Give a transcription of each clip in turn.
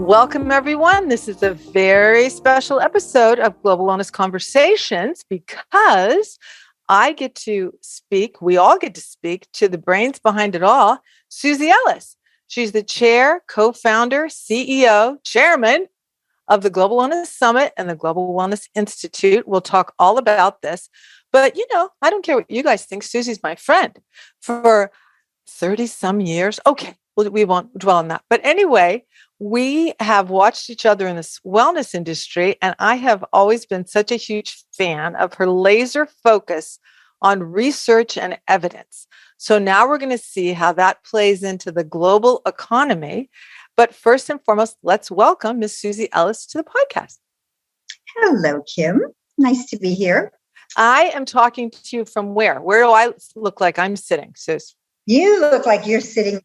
Welcome, everyone. This is a very special episode of Global Wellness Conversations because I get to speak, we all get to speak to the brains behind it all, Susie Ellis. She's the chair, co-founder, CEO, chairman of the Global Wellness Summit and the Global Wellness Institute. We'll talk all about this. But, I don't care what you guys think. Susie's my friend for 30 some years. Okay, well, we won't dwell on that. But anyway, we have watched each other in this wellness industry, and I have always been such a huge fan of her laser focus on research and evidence. So now we're going to see how that plays into the global economy. But first and foremost, let's welcome Miss Susie Ellis to the podcast. Hello, Kim. Nice to be here. I am talking to you from where? Where do I look like I'm sitting, Sus? You look like you're sitting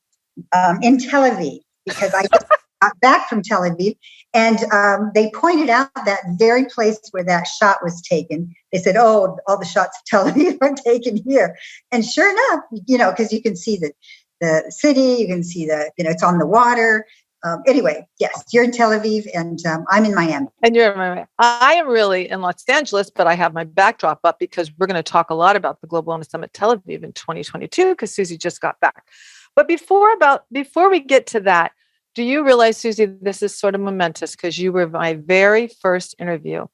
in Tel Aviv because I just got back from Tel Aviv, and they pointed out that very place where that shot was taken. They said, "Oh, all the shots of Tel Aviv are taken here," and sure enough, because you can see the city, you can see it's on the water. Anyway, yes, you're in Tel Aviv, and I'm in Miami. And you're in Miami. I am really in Los Angeles, but I have my backdrop up because we're going to talk a lot about the Global Wellness Summit Tel Aviv in 2022 because Susie just got back. But before we get to that, do you realize, Susie, this is sort of momentous because you were my very first interview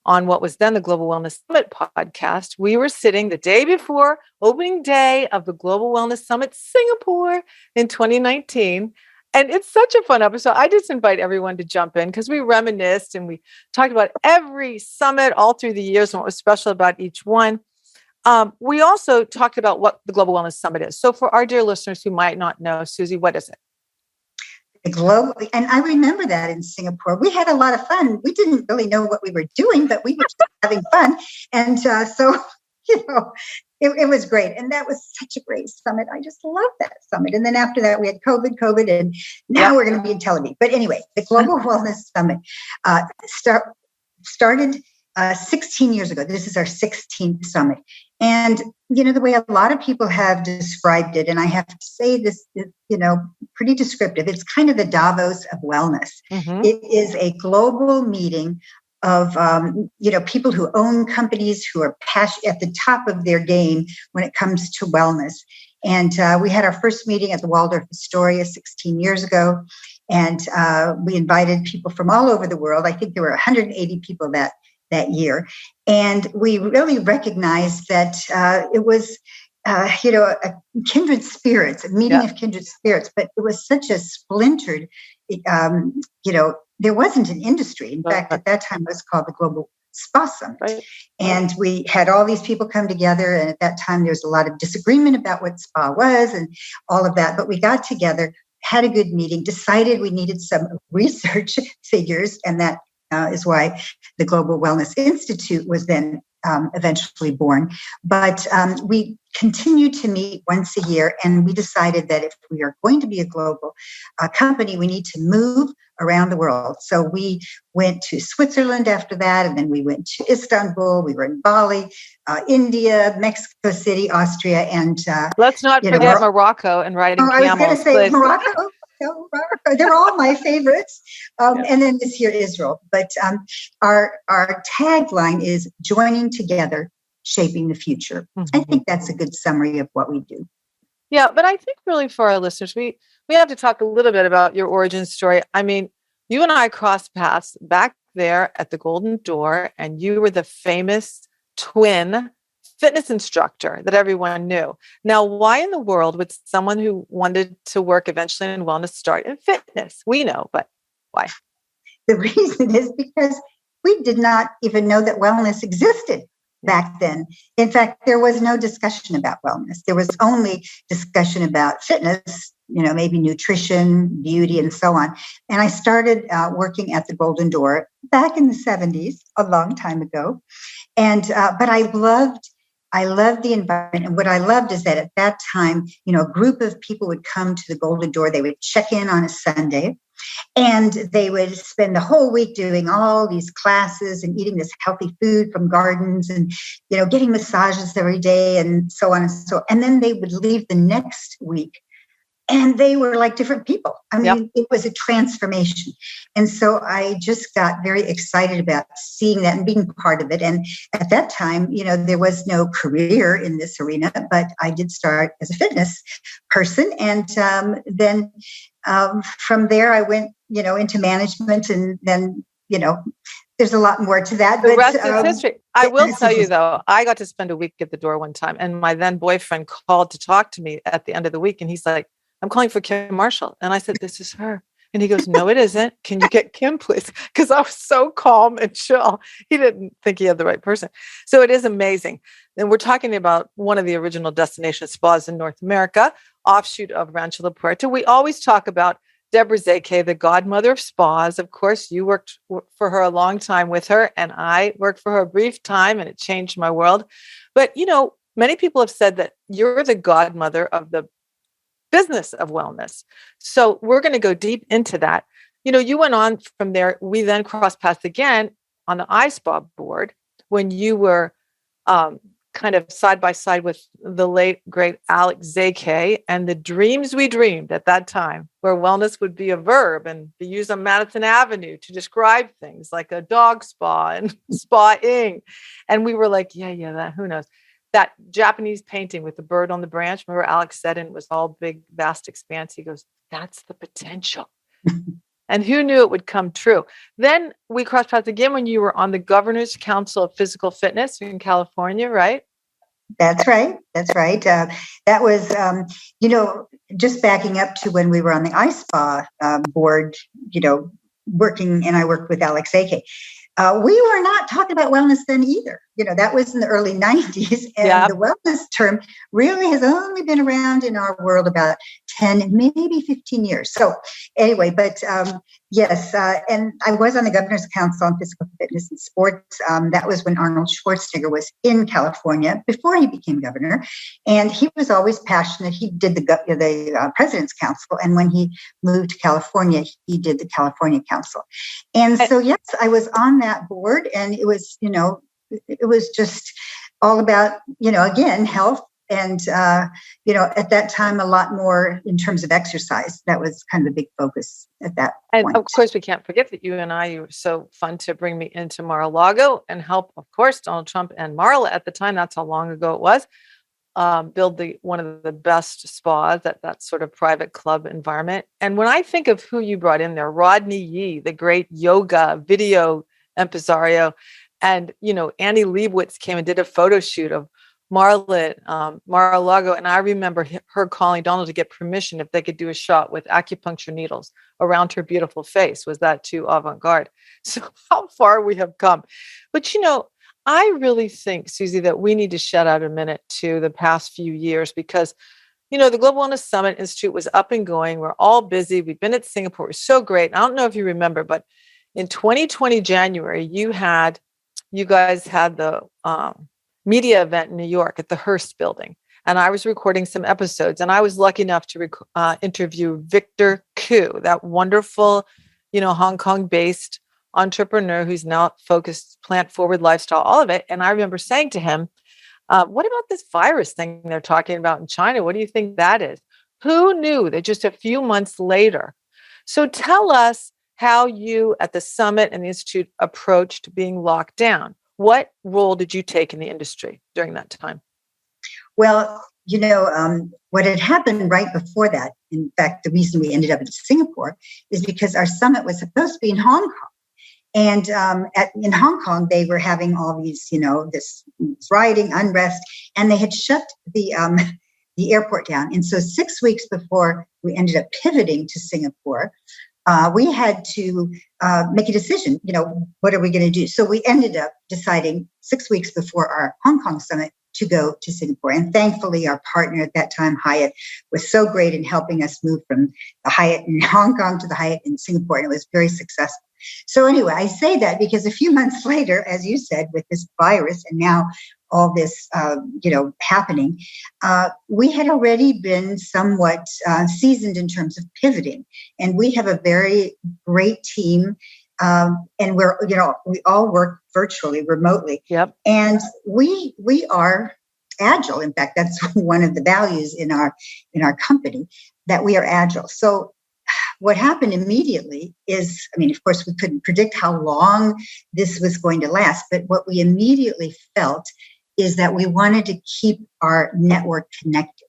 on what was then the Global Wellness Summit podcast. We were sitting the day before opening day of the Global Wellness Summit Singapore in 2019. And it's such a fun episode. I just invite everyone to jump in because we reminisced and we talked about every summit all through the years and what was special about each one. We also talked about what the Global Wellness Summit is. So for our dear listeners who might not know, Susie, what is it? And I remember that in Singapore. We had a lot of fun. We didn't really know what we were doing, but we were just having fun. And so it was great. And that was such a great summit. I just love that summit. And then after that, we had COVID, and now we're going to be in Tel Aviv. But anyway, the Global Wellness Summit started 16 years ago. This is our 16th summit. And, the way a lot of people have described it, and I have to say this, pretty descriptive, it's kind of the Davos of wellness. Mm-hmm. It is a global meeting of, people who own companies who are at the top of their game when it comes to wellness. And we had our first meeting at the Waldorf Astoria 16 years ago. And we invited people from all over the world. I think there were 180 people that year. And we really recognized that it was, a kindred spirits, a meeting of kindred spirits, but it was such a splintered, there wasn't an industry. In fact, at that time, it was called the Global Spa Summit. Right. And we had all these people come together. And at that time, there was a lot of disagreement about what spa was and all of that. But we got together, had a good meeting, decided we needed some research figures, and that is why the Global Wellness Institute was then eventually born. But we continue to meet once a year, and we decided that if we are going to be a global company, we need to move around the world. So we went to Switzerland after that, and then we went to Istanbul, we were in Bali, India, Mexico City, Austria, and let's not forget Morocco and riding camels. I was going to say Morocco. They're all my favorites. And then this year, Israel. But our tagline is joining together, shaping the future. Mm-hmm. I think that's a good summary of what we do. Yeah, but I think really for our listeners, we have to talk a little bit about your origin story. I mean, you and I crossed paths back there at the Golden Door, and you were the famous twin fitness instructor that everyone knew. Now, why in the world would someone who wanted to work eventually in wellness start in fitness? We know, but why? The reason is because we did not even know that wellness existed back then. In fact, there was no discussion about wellness. There was only discussion about fitness, maybe nutrition, beauty, and so on. And I started working at the Golden Door back in the 70s, a long time ago. And but I loved the environment. And what I loved is that at that time, a group of people would come to the Golden Door. They would check in on a Sunday, and they would spend the whole week doing all these classes and eating this healthy food from gardens and, getting massages every day and so on and so on. And then they would leave the next week And they were like different people. I mean, Yep. It was a transformation. And so I just got very excited about seeing that and being part of it. And at that time, there was no career in this arena, but I did start as a fitness person. And then from there, I went, into management. And then, there's a lot more to that. The rest is history. I will tell you, though, I got to spend a week at the door one time, and my then boyfriend called to talk to me at the end of the week. And he's like, I'm calling for Kim Marshall. And I said, this is her. And he goes, no, it isn't. Can you get Kim, please? Because I was so calm and chill. He didn't think he had the right person. So it is amazing. And we're talking about one of the original destination spas in North America, offshoot of Rancho La Puerta. We always talk about Deborah Zake, the godmother of spas. Of course, you worked for her a long time with her, and I worked for her a brief time, and it changed my world. But, many people have said that you're the godmother of the business of wellness. So we're going to go deep into that. You went on from there. We then crossed paths again on the iSpa board when you were kind of side by side with the late, great Alex Zake and the dreams we dreamed at that time, where wellness would be a verb and be used on Madison Avenue to describe things like a dog spa and spa-ing. And we were like, yeah, that, who knows? That Japanese painting with the bird on the branch. Remember, Alex said, and it was all big, vast expanse. He goes, that's the potential. And who knew it would come true? Then we crossed paths again when you were on the Governor's Council of Physical Fitness in California, right? That's right. That was, just backing up to when we were on the iSpa board, working, and I worked with Alex Zake. We were not talking about wellness then either. That was in the early 90s. And The wellness term really has only been around in our world about 10, maybe 15 years. So anyway, but yes, and I was on the Governor's Council on Physical Fitness and Sports. That was when Arnold Schwarzenegger was in California before he became governor. And he was always passionate. He did the President's Council. And when he moved to California, he did the California Council. And so, yes, I was on that board, and it was, it was just all about, again, health. And, at that time, a lot more in terms of exercise. That was kind of the big focus at that point. And of course, we can't forget that you were so fun to bring me into Mar-a-Lago and help, of course, Donald Trump and Marla at the time. That's how long ago it was. Build one of the best spas at that sort of private club environment. And when I think of who you brought in there, Rodney Yee, the great yoga video impresario, and, Annie Leibovitz came and did a photo shoot of Marla at Mar-a-Lago. And I remember her calling Donald to get permission if they could do a shot with acupuncture needles around her beautiful face. Was that too avant-garde? So how far we have come. But, I really think, Susie, that we need to shout out a minute to the past few years because, the Global Wellness Summit Institute was up and going. We're all busy. We've been at Singapore. It was so great. I don't know if you remember, but in 2020, January, you guys had the media event in New York at the Hearst building. And I was recording some episodes, and I was lucky enough to interview Victor Koo, that wonderful, Hong Kong-based entrepreneur who's now focused plant-forward lifestyle, all of it. And I remember saying to him, what about this virus thing they're talking about in China? What do you think that is? Who knew that just a few months later? So tell us how you at the summit and the Institute approached being locked down. What role did you take in the industry during that time? Well, what had happened right before that, in fact, the reason we ended up in Singapore is because our summit was supposed to be in Hong Kong. And in Hong Kong, they were having all these, this rioting, unrest, and they had shut the airport down. And so 6 weeks before we ended up pivoting to Singapore, we had to make a decision, what are we going to do? So we ended up deciding 6 weeks before our Hong Kong summit to go to Singapore. And thankfully, our partner at that time, Hyatt, was so great in helping us move from the Hyatt in Hong Kong to the Hyatt in Singapore. And it was very successful. So anyway, I say that because a few months later, as you said, with this virus and now all this, happening, we had already been somewhat seasoned in terms of pivoting. And we have a very great team. And we all work virtually, remotely. Yep. And we are agile. In fact, that's one of the values in our company. that we are agile. So what happened immediately is, I mean, of course, we couldn't predict how long this was going to last, but what we immediately felt is that we wanted to keep our network connected.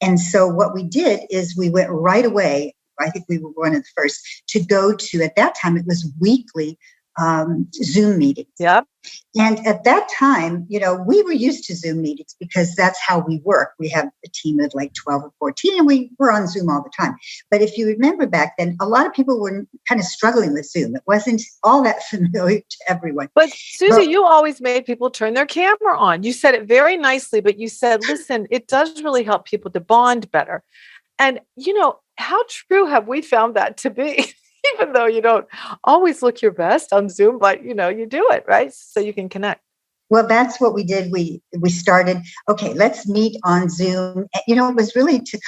And so what we did is we went right away. I think we were one of the first to go to, at that time, it was weekly Zoom meetings. Yep. And at that time, we were used to Zoom meetings because that's how we work. We have a team of like 12 or 14, and we were on Zoom all the time. But if you remember back then, a lot of people were kind of struggling with Zoom. It wasn't all that familiar to everyone. But Susie, you always made people turn their camera on. You said it very nicely, but you said, listen, it does really help people to bond better. And, how true have we found that to be? Even though you don't always look your best on Zoom, but you do it, right? So you can connect. Well, that's what we did. We started, okay, let's meet on Zoom. It was really to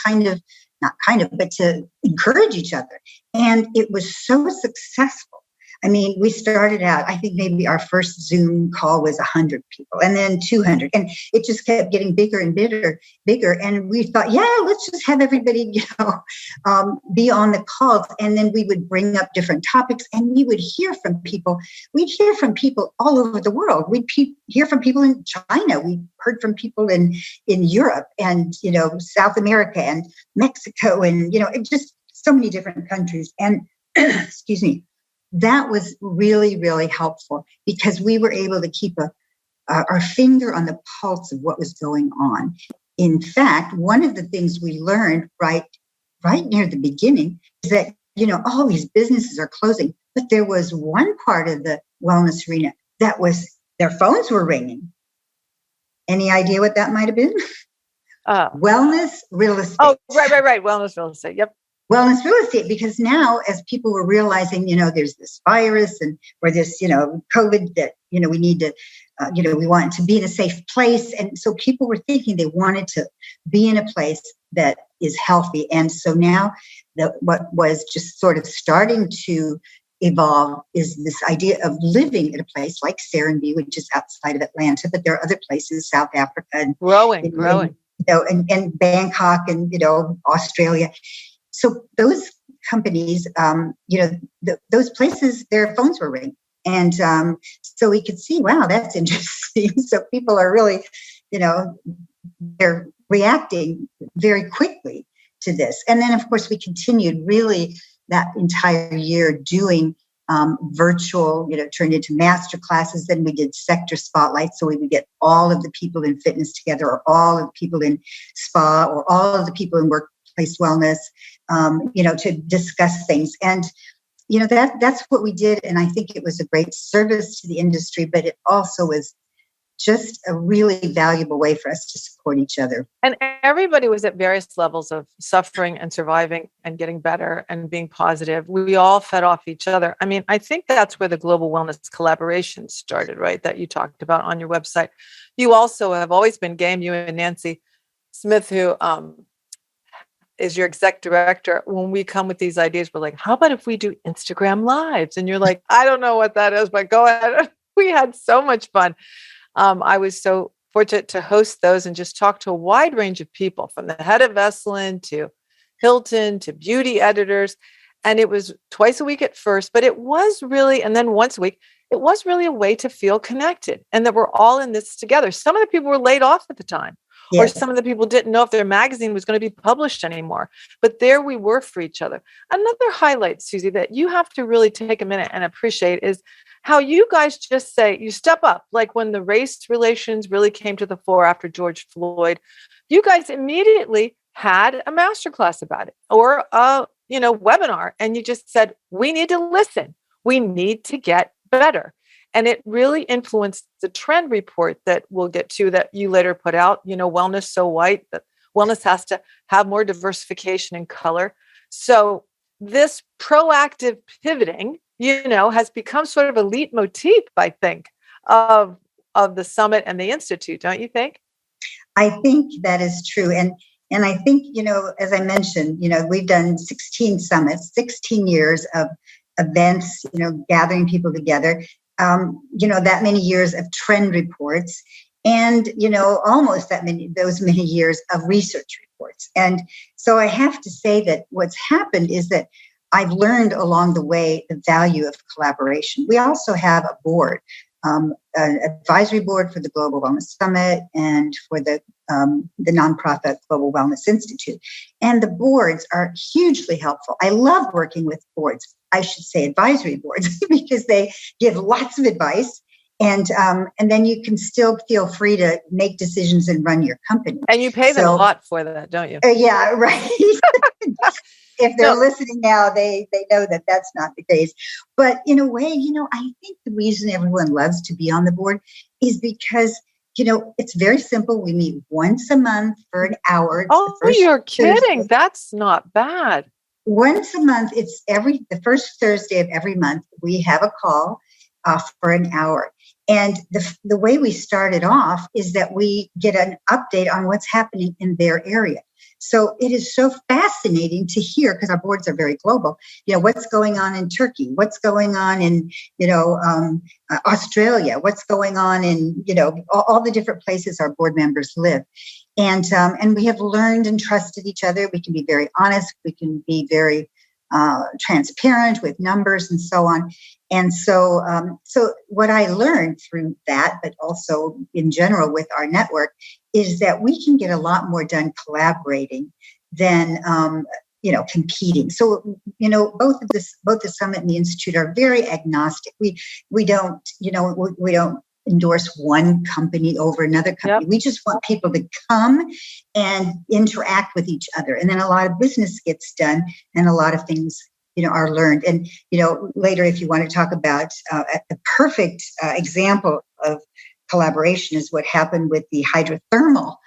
but to encourage each other. And it was so successful. I mean, we started out, I think maybe our first Zoom call was 100 people and then 200. And it just kept getting bigger and bigger. And we thought, let's just have everybody, be on the calls. And then we would bring up different topics and we would hear from people. We'd hear from people all over the world. We'd hear from people in China. We heard from people in Europe and, South America and Mexico and, just so many different countries. And excuse me. That was really, really helpful because we were able to keep our finger on the pulse of what was going on. In fact, one of the things we learned right near the beginning is that, all these businesses are closing, but there was one part of the wellness arena that was their phones were ringing. Any idea what that might have been? Wellness real estate. Oh, right. Wellness real estate. Yep. Wellness real estate, because now as people were realizing, there's this virus or this, COVID that, we need to, we want to be in a safe place. And so people were thinking they wanted to be in a place that is healthy. And so now what was just sort of starting to evolve is this idea of living in a place like Serenbe, which is outside of Atlanta, but there are other places, South Africa and growing, and Bangkok and, Australia. So those companies, those places, their phones were ringing. And so we could see, wow, that's interesting. So people are really, they're reacting very quickly to this. And then, of course, we continued really that entire year doing virtual, turned into master classes. Then we did sector spotlights. So we would get all of the people in fitness together, or all of the people in spa, or all of the people in workplace wellness, to discuss things. And, that's what we did. And I think it was a great service to the industry, but it also was just a really valuable way for us to support each other. And everybody was at various levels of suffering and surviving and getting better and being positive. We all fed off each other. I mean, I think that's where the global wellness collaboration started, right? That you talked about on your website. You also have always been game, you and Nancy Smith, who is your exec director. When we come with these ideas, we're like, how about if we do Instagram lives? And you're like, I don't know what that is, but go ahead. We had so much fun. I was so fortunate to host those and just talk to a wide range of people, from the head of Esalen to Hilton to beauty editors. And it was twice a week at first, but it was really, and then once a week, it was really a way to feel connected and that we're all in this together. Some of the people were laid off at the time. Yes. Or some of the people didn't know if their magazine was going to be published anymore. But there we were for each other. Another highlight, Susie, that you have to really take a minute and appreciate is how you guys just say, you step up. Like when the race relations really came to the fore after George Floyd, you guys immediately had a masterclass about it, or a webinar. And you just said, we need to listen. We need to get better. And it really influenced the trend report that we'll get to, that you later put out, Wellness So White, that wellness has to have more diversification and color. So this proactive pivoting, has become sort of a leitmotif, I think, of the summit and the Institute, don't you think? I think that is true. And I think, as I mentioned, we've done 16 summits, 16 years of events, gathering people together. That many years of trend reports, and almost those many years of research reports. And so I have to say that what's happened is that I've learned along the way the value of collaboration. We also have a board, an advisory board for the Global Wellness Summit and for the nonprofit Global Wellness Institute. And the boards are hugely helpful. I love working with boards. I should say advisory boards because they give lots of advice. And then you can still feel free to make decisions and run your company. And you pay them a lot for that, don't you? Yeah, right. If they're listening now, they know that that's not the case. But in a way, I think the reason everyone loves to be on the board is because, it's very simple. We meet once a month for an hour. You're kidding. That's not bad. Once a month. It's the first Thursday of every month. We have a call for an hour. And the way we started off is that we get an update on what's happening in their area. So it is so fascinating to hear, because our boards are very global, what's going on in Turkey, what's going on in, Australia, what's going on in, all the different places our board members live. And we have learned and trusted each other. We can be very honest. We can be very transparent with numbers and so on. And so what I learned through that, but also in general with our network, is that we can get a lot more done collaborating than competing. So both the summit and the institute are very agnostic. We don't endorse one company over another company. Yep. We just want people to come and interact with each other, and then a lot of business gets done, and a lot of things are learned. And later, if you want to talk about the perfect example of collaboration, is what happened with the hydrothermal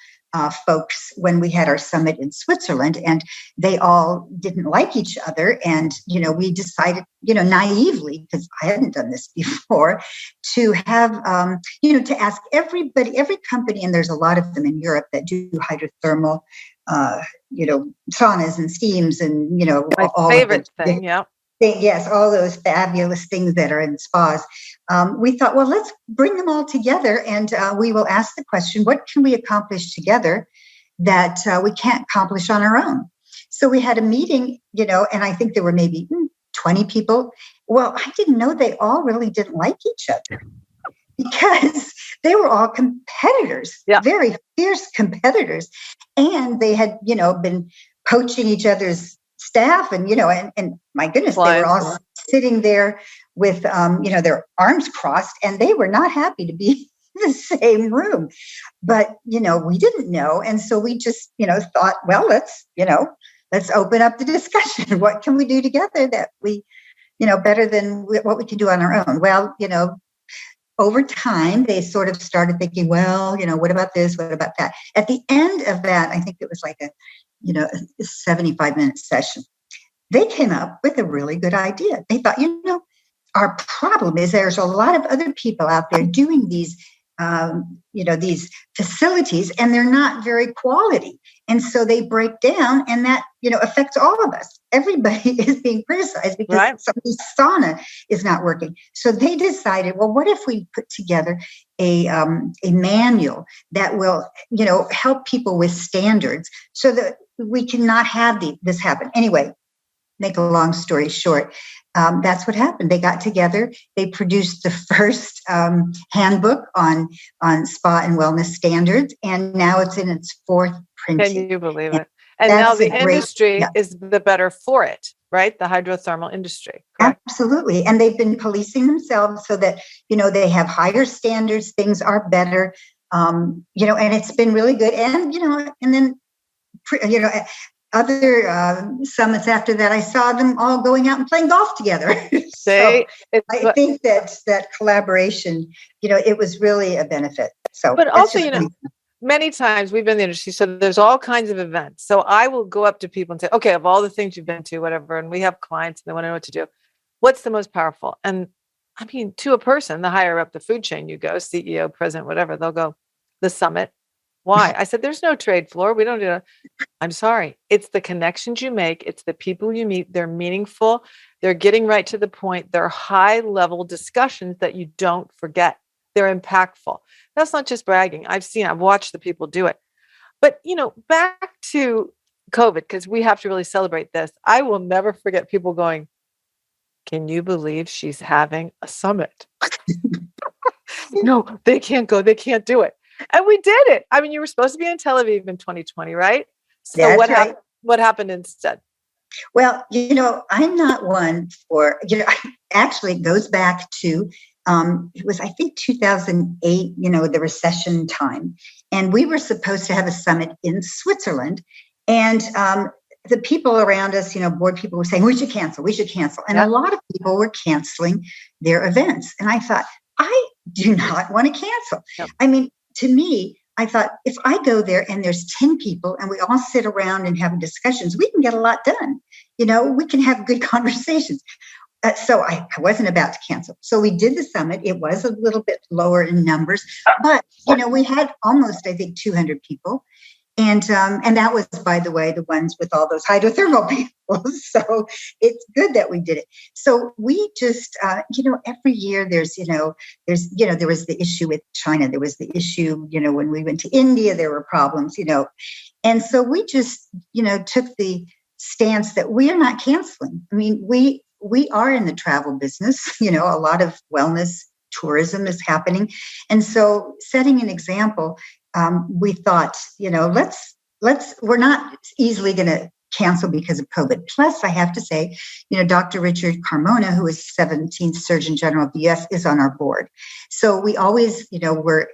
folks when we had our summit in Switzerland, and they all didn't like each other. And, we decided, naively, because I hadn't done this before, to have, to ask everybody, every company, and there's a lot of them in Europe that do hydrothermal, saunas and steams and, my all favorite thing. Yeah. Yes, all those fabulous things that are in spas. We thought, well, let's bring them all together, and we will ask the question, what can we accomplish together that we can't accomplish on our own? So we had a meeting, and I think there were maybe 20 people. Well, I didn't know they all really didn't like each other because they were all competitors, very fierce competitors. And they had, been poaching each other's staff, and my goodness, they were all sitting there with their arms crossed, and they were not happy to be in the same room. But we didn't know, and so we just thought, well, let's open up the discussion. What can we do together that we better than what we can do on our own? Well, over time, they sort of started thinking, well, what about this? What about that? At the end of that, I think it was like a 75-minute session, they came up with a really good idea. They thought, our problem is there's a lot of other people out there doing these, these facilities, and they're not very quality. And so they break down, and that, affects all of us. Everybody is being criticized because somebody's sauna is not working. So they decided, well, what if we put together a manual that will, help people with standards so that we cannot have this happen. Anyway, make a long story short, that's what happened. They got together. They produced the first handbook on spa and wellness standards, and now it's in its fourth printing. Can you believe it? And now the industry is the better for it, right? The hydrothermal industry. Correct? Absolutely. And they've been policing themselves so that, they have higher standards, things are better, and it's been really good. And, and then, other summits after that, I saw them all going out and playing golf together. So I think that collaboration, it was really a benefit. So, but also, many times we've been in the industry, so there's all kinds of events. So I will go up to people and say, okay, of all the things you've been to, whatever, and we have clients and they want to know what to do, what's the most powerful? And I mean, to a person, the higher up the food chain you go, CEO, president, whatever, they'll go, the summit. Why? I said, there's no trade floor. We don't do that. I'm sorry. It's the connections you make. It's the people you meet. They're meaningful. They're getting right to the point. They're high level discussions that you don't forget. They're impactful. That's not just bragging. I've watched the people do it. But, back to COVID, because we have to really celebrate this. I will never forget people going, can you believe she's having a summit? No, they can't go. They can't do it. And we did it. I mean, you were supposed to be in Tel Aviv in 2020, right? So That's right. What happened instead? Well, I'm not one for, actually it goes back to, it was, I think, 2008, the recession time. And we were supposed to have a summit in Switzerland. And the people around us, board people were saying, we should cancel. And a lot of people were canceling their events. And I thought, I do not want to cancel. Yep. I mean, to me, I thought, if I go there and there's 10 people and we all sit around and have discussions, we can get a lot done. We can have good conversations. So I wasn't about to cancel. So we did the summit. It was a little bit lower in numbers, but, we had almost, I think, 200 people. And that was, by the way, the ones with all those hydrothermal people. So it's good that we did it. So we just, every year there was the issue with China. There was the issue, when we went to India, there were problems, and so we just, took the stance that we are not canceling. I mean, we are in the travel business, a lot of wellness tourism is happening. And so setting an example, we thought, we're not easily going to cancel because of COVID. Plus, I have to say, Dr. Richard Carmona, who is 17th Surgeon General of the U.S., is on our board. So we always, were,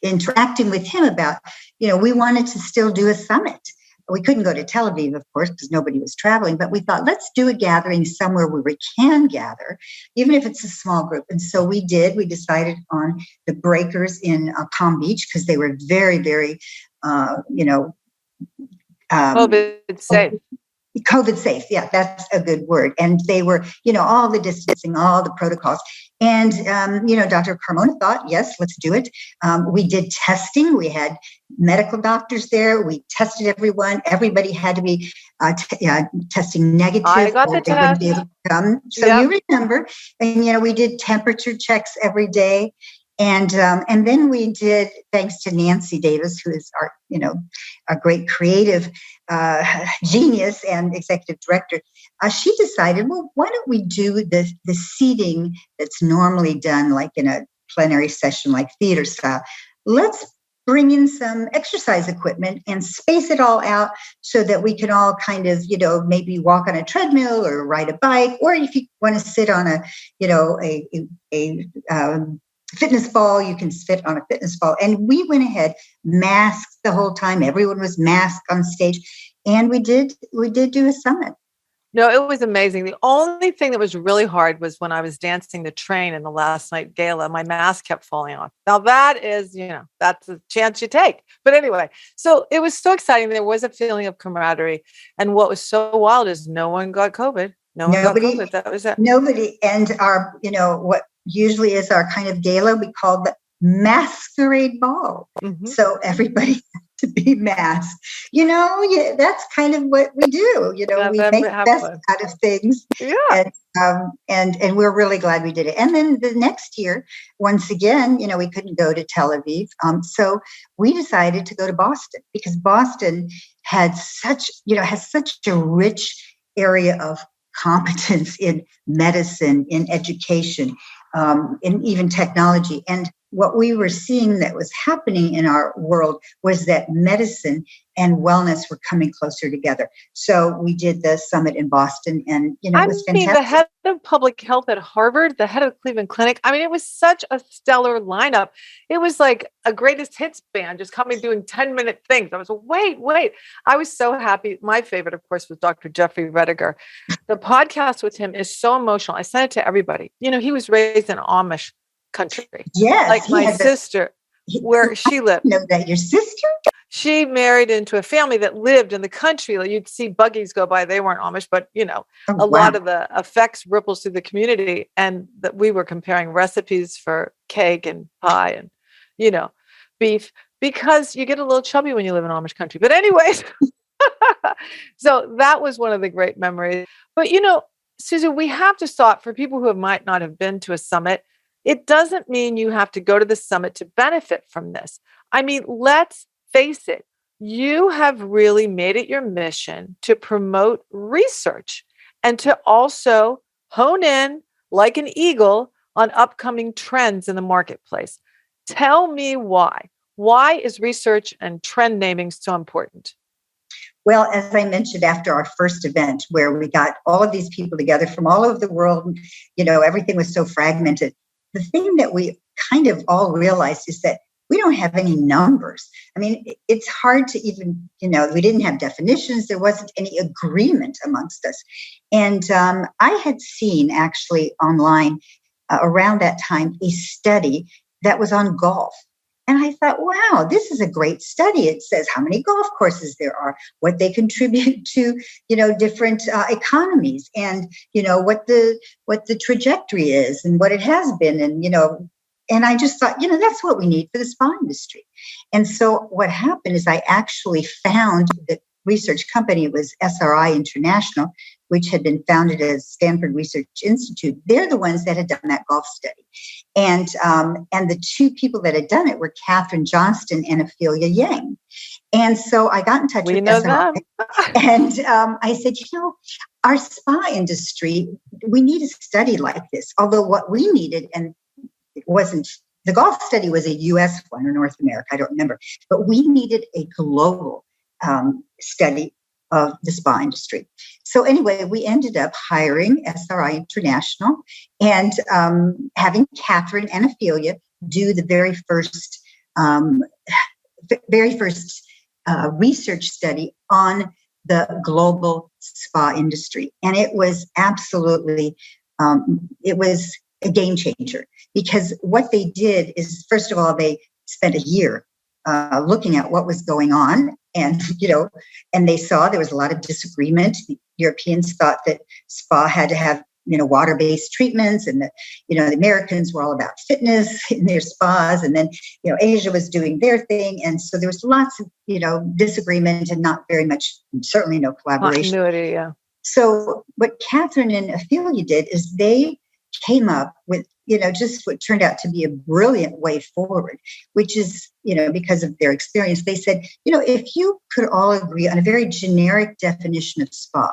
interacting with him about, we wanted to still do a summit. We couldn't go to Tel Aviv, of course, because nobody was traveling, but we thought, let's do a gathering somewhere where we can gather, even if it's a small group. And so we did. We decided on the Breakers in Palm Beach because they were very, very, COVID safe. COVID safe. Yeah, that's a good word. And they were, all the distancing, all the protocols. And, Dr. Carmona thought, yes, let's do it. We did testing. We had medical doctors there. We tested everyone. Everybody had to be testing negative. I got the test. Be able to come. So you remember, and, we did temperature checks every day. And then we did, thanks to Nancy Davis, who is our, a great creative genius and executive director. She decided, well, why don't we do the seating that's normally done like in a plenary session, like theater style? Let's bring in some exercise equipment and space it all out so that we can all kind of, maybe walk on a treadmill or ride a bike, or if you want to sit on a fitness ball, you can sit on a fitness ball. And we went ahead, masked the whole time. Everyone was masked on stage. And we did do a summit. No, it was amazing. The only thing that was really hard was when I was dancing the train in the last night gala, my mask kept falling off. Now that is, that's a chance you take. But anyway, so it was so exciting. There was a feeling of camaraderie. And what was so wild is no one got COVID. Nobody got COVID. That was it. Nobody. And our, what usually is our kind of gala, we call the masquerade ball. Mm-hmm. So everybody has to be masked. That's kind of what we do. We make the best out of things. Yeah. And we're really glad we did it. And then the next year, once again, we couldn't go to Tel Aviv. So we decided to go to Boston because Boston has such a rich area of competence in medicine, in education, in even technology. And what we were seeing that was happening in our world was that medicine and wellness were coming closer together. So we did the summit in Boston, and it was fantastic. The head of public health at Harvard, the head of Cleveland Clinic. I mean, it was such a stellar lineup. It was like a greatest hits band just coming doing 10-minute things. I was wait. I was so happy. My favorite, of course, was Dr. Jeffrey Rediger. The podcast with him is so emotional. I sent it to everybody. He was raised in Amish country. Yes. Like my sister, where she lived. Know that your sister? She married into a family that lived in the country. Like you'd see buggies go by. They weren't Amish, but a lot of the effects ripples through the community. And that we were comparing recipes for cake and pie and, beef, because you get a little chubby when you live in Amish country. But anyways, so that was one of the great memories. But, Susie, we have to stop for people who might not have been to a summit. It doesn't mean you have to go to the summit to benefit from this. I mean, let's face it. you have really made it your mission to promote research and to also hone in like an eagle on upcoming trends in the marketplace. Tell me why. Why is research and trend naming so important? Well, as I mentioned, after our first event, where we got all of these people together from all over the world, everything was so fragmented. The thing that we kind of all realized is that we don't have any numbers. I mean, it's hard to even, we didn't have definitions. There wasn't any agreement amongst us. And I had seen actually online around that time a study that was on golf. And I thought, wow, this is a great study. It says how many golf courses there are, what they contribute to, different economies, and what the trajectory is, and what it has been, and I just thought, that's what we need for the spa industry. And so what happened is I actually found the research company. It was SRI International, which had been founded as Stanford Research Institute. They're the ones that had done that golf study. And the two people that had done it were Catherine Johnston and Ophelia Yang. And so I got in touch with SRI. And I said, our spa industry, we need a study like this. Although what we needed, and it wasn't, the golf study was a US one or North America, I don't remember, but we needed a global study of the spa industry. So anyway, we ended up hiring SRI International and having Catherine and Ophelia do the very first research study on the global spa industry. And it was absolutely, it was a game changer, because what they did is, first of all, they spent a year looking at what was going on. And, and they saw there was a lot of disagreement. The Europeans thought that spa had to have, water-based treatments, and the Americans were all about fitness in their spas. And then, Asia was doing their thing. And so there was lots of, disagreement and not very much, certainly no collaboration. Continuity, yeah. So what Catherine and Ophelia did is they came up with, just what turned out to be a brilliant way forward, which is, because of their experience. They said, if you could all agree on a very generic definition of spa,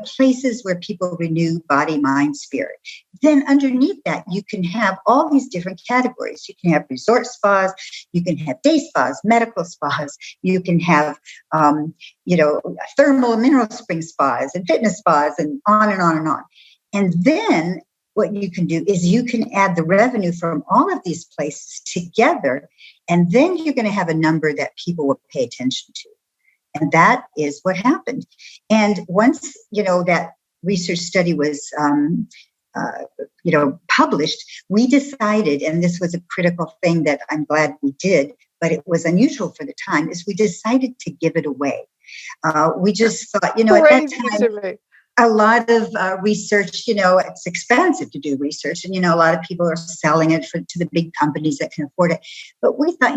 places where people renew body, mind, spirit, then underneath that, you can have all these different categories. You can have resort spas, you can have day spas, medical spas, you can have, thermal and mineral spring spas and fitness spas, and on and on and on. And then what you can do is you can add the revenue from all of these places together, and then you're going to have a number that people will pay attention to. And that is what happened. And once, that research study was, published, we decided, and this was a critical thing that I'm glad we did, but it was unusual for the time, is we decided to give it away. We just thought, at that time, a lot of research, it's expensive to do research. And, a lot of people are selling it to the big companies that can afford it. But we thought,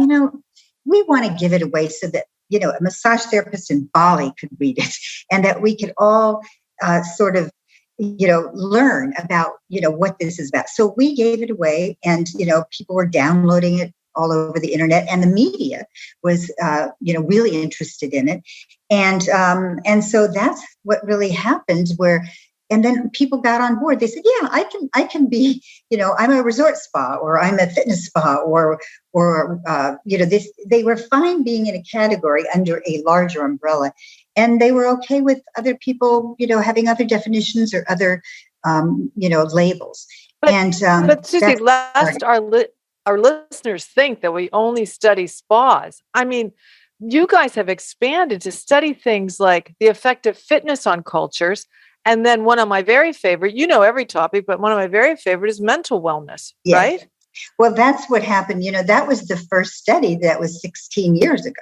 we want to give it away so that, a massage therapist in Bali could read it, and that we could all sort of, learn about, what this is about. So we gave it away, and, people were downloading it all over the internet, and the media was, really interested in it. And so that's what really happened, and then people got on board. They said, yeah, I can be, I'm a resort spa, or I'm a fitness spa, or they were fine being in a category under a larger umbrella. And they were okay with other people, having other definitions or other, labels. But Susie, lest our listeners think that we only study spas. I mean, you guys have expanded to study things like the effect of fitness on cultures. And then one of my very favorite, every topic, but one of my very favorite is mental wellness, yes. Right? Well, that's what happened. That was the first study that was 16 years ago,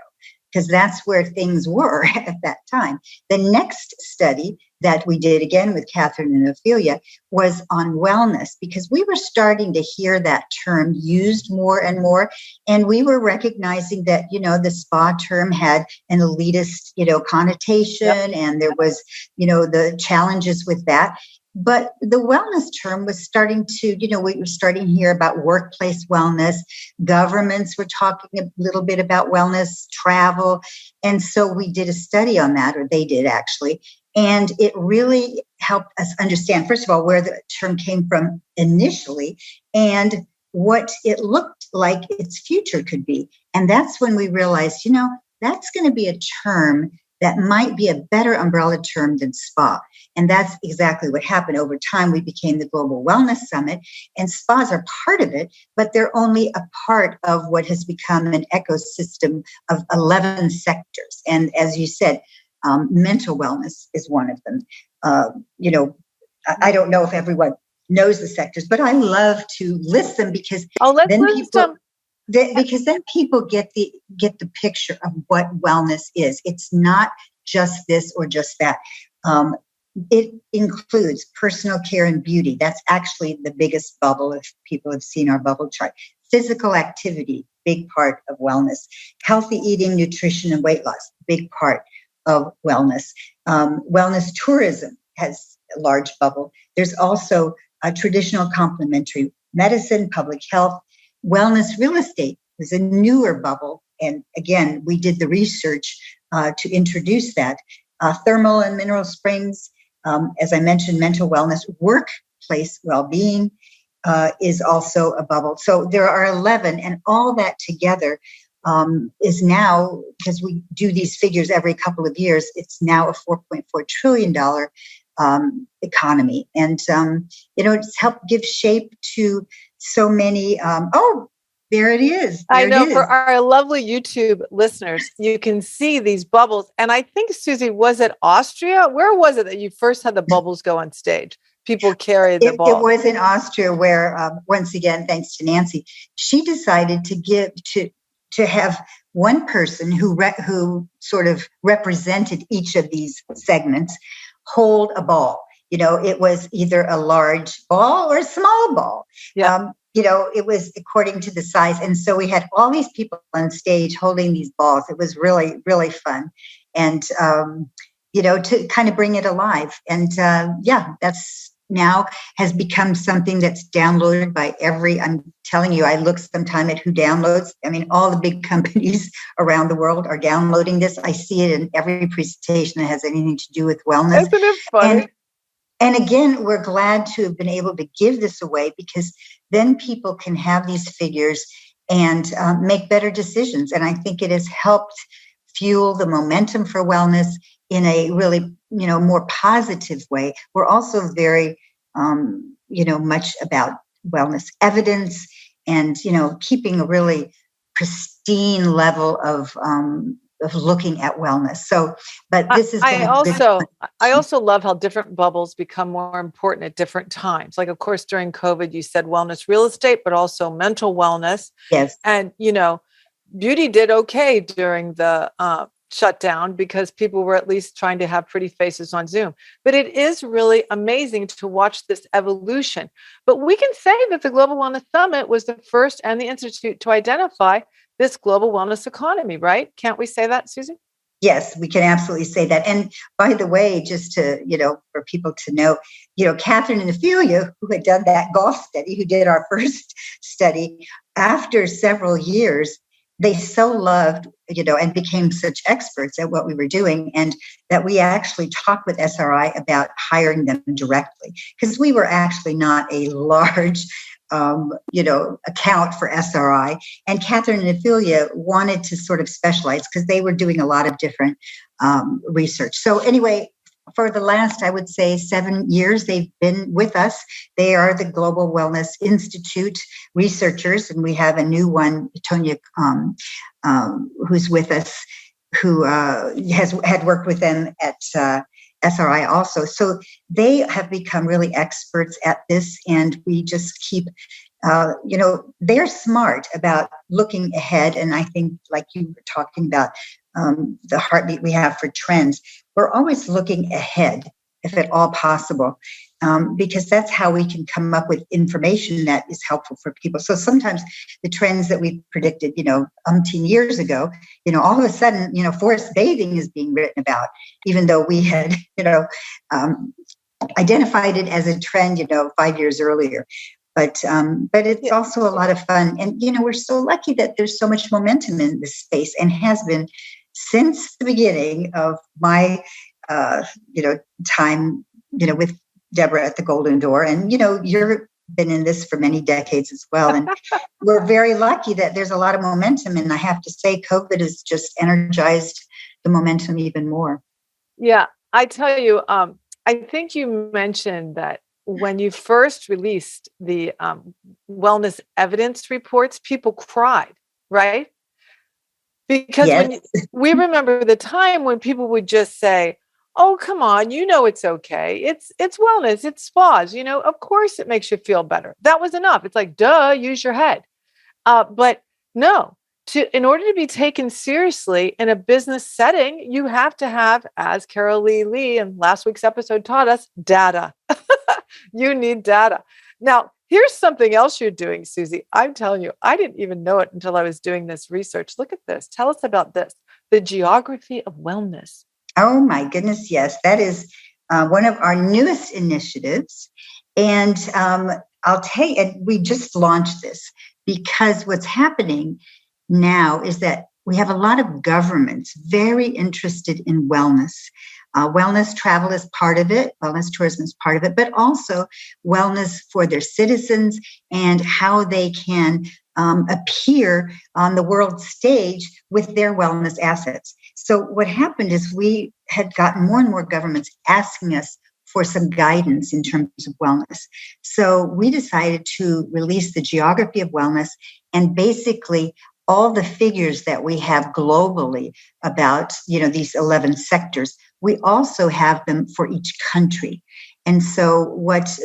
because that's where things were at that time. The next study that we did, again with Catherine and Ophelia, was on wellness, because we were starting to hear that term used more and more. And we were recognizing that, the spa term had an elitist, connotation, yep. And there was, the challenges with that. But the wellness term was starting to, we were starting to hear about workplace wellness. Governments were talking a little bit about wellness, travel. And so we did a study on that, or they did actually. And it really helped us understand, first of all, where the term came from initially and what it looked like its future could be. And that's when we realized, that's going to be a term that might be a better umbrella term than spa. And that's exactly what happened. Over time, we became the Global Wellness Summit, and spas are part of it, but they're only a part of what has become an ecosystem of 11 sectors. And as you said, mental wellness is one of them. I don't know if everyone knows the sectors, but I love to list them because then people get the picture of what wellness is. It's not just this or just that. It includes personal care and beauty. That's actually the biggest bubble if people have seen our bubble chart. Physical activity, big part of wellness. Healthy eating, nutrition, and weight loss, big part of wellness. Wellness tourism has a large bubble. There's also a traditional complementary medicine, public health. Wellness real estate is a newer bubble. And again, we did the research to introduce that. Thermal and mineral springs, as I mentioned, mental wellness, workplace well-being is also a bubble. So there are 11, and all that together is now, because we do these figures every couple of years, it's now a $4.4 trillion economy. And, it's helped give shape to so many. There it is. I know for our lovely YouTube listeners, you can see these bubbles. And I think, Susie, was it Austria? Where was it that you first had the bubbles go on stage? People carry the ball. It was in Austria where, once again, thanks to Nancy, she decided to have one person who sort of represented each of these segments hold a ball. It was either a large ball or a small ball. Yeah. It was according to the size. And so we had all these people on stage holding these balls. It was really, really fun. And, to kind of bring it alive. And that's now has become something that's downloaded by I'm telling you, I look sometime at who downloads. I mean, all the big companies around the world are downloading this. I see it in every presentation that has anything to do with wellness. Isn't it funny? And again, we're glad to have been able to give this away because then people can have these figures and make better decisions. And I think it has helped fuel the momentum for wellness in a really, more positive way. We're also very, much about wellness evidence and, keeping a really pristine level of looking at wellness. So, but this is. I also love how different bubbles become more important at different times. Like, of course, during COVID, you said wellness real estate, but also mental wellness. Yes. And, beauty did okay during the shutdown because people were at least trying to have pretty faces on Zoom. But it is really amazing to watch this evolution. But we can say that the Global Wellness Summit was the first and the Institute to identify this global wellness economy, right? Can't we say that, Susie? Yes, we can absolutely say that. And by the way, just to, for people to know, Catherine and Ophelia, who had done that golf study, who did our first study, after several years, they so loved, and became such experts at what we were doing, and that we actually talked with SRI about hiring them directly, because we were actually not a large account for SRI. And Catherine and Ophelia wanted to sort of specialize because they were doing a lot of different research. So anyway, for the last, I would say, 7 years, they've been with us. They are the Global Wellness Institute researchers, and we have a new one, Tonya, who's with us, who had worked with them at SRI also. So they have become really experts at this, and we just keep, they're smart about looking ahead. And I think, like you were talking about, the heartbeat we have for trends, we're always looking ahead, if at all possible, because that's how we can come up with information that is helpful for people. So sometimes the trends that we predicted, umpteen years ago, all of a sudden, forest bathing is being written about, even though we had, identified it as a trend, 5 years earlier. But it's also a lot of fun. And, we're so lucky that there's so much momentum in this space and has been since the beginning of my, time, with Deborah at the Golden Door. And, you've been in this for many decades as well. And we're very lucky that there's a lot of momentum. And I have to say, COVID has just energized the momentum even more. Yeah, I tell you, I think you mentioned that when you first released the wellness evidence reports, people cried, right? Because Yes. we remember the time when people would just say, "Oh, come on, it's okay. It's wellness, it's spas. Of course it makes you feel better." That was enough. It's like, duh, use your head. But no, in order to be taken seriously in a business setting, you have to have, as Carol Lee in last week's episode taught us, data. You need data. Now, here's something else you're doing, Susie. I'm telling you, I didn't even know it until I was doing this research. Look at this. Tell us about this. The geography of wellness. Oh, my goodness. Yes, that is one of our newest initiatives. And I'll tell you, we just launched this because what's happening now is that we have a lot of governments very interested in wellness. Wellness travel is part of it. Wellness tourism is part of it, but also wellness for their citizens and how they can appear on the world stage with their wellness assets. So what happened is we had gotten more and more governments asking us for some guidance in terms of wellness. So we decided to release the geography of wellness, and basically all the figures that we have globally about, these 11 sectors, we also have them for each country. And so what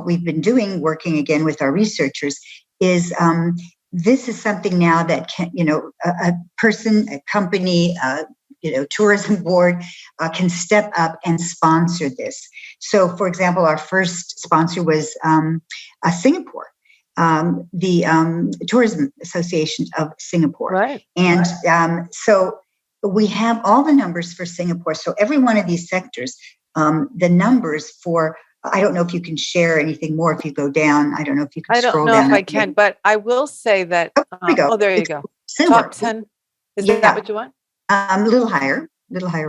we've been doing, working again with our researchers, is this is something now that can, a person, a company, tourism board can step up and sponsor this. So, for example, our first sponsor was Singapore. The Tourism Association of Singapore. Right. And so we have all the numbers for Singapore. So every one of these sectors, the numbers for, I don't know if you can share anything more if you go down. I don't know if you can scroll down. I don't know if I can, but I will say that. There you go. Similar. Top 10. Is that what you want? A little higher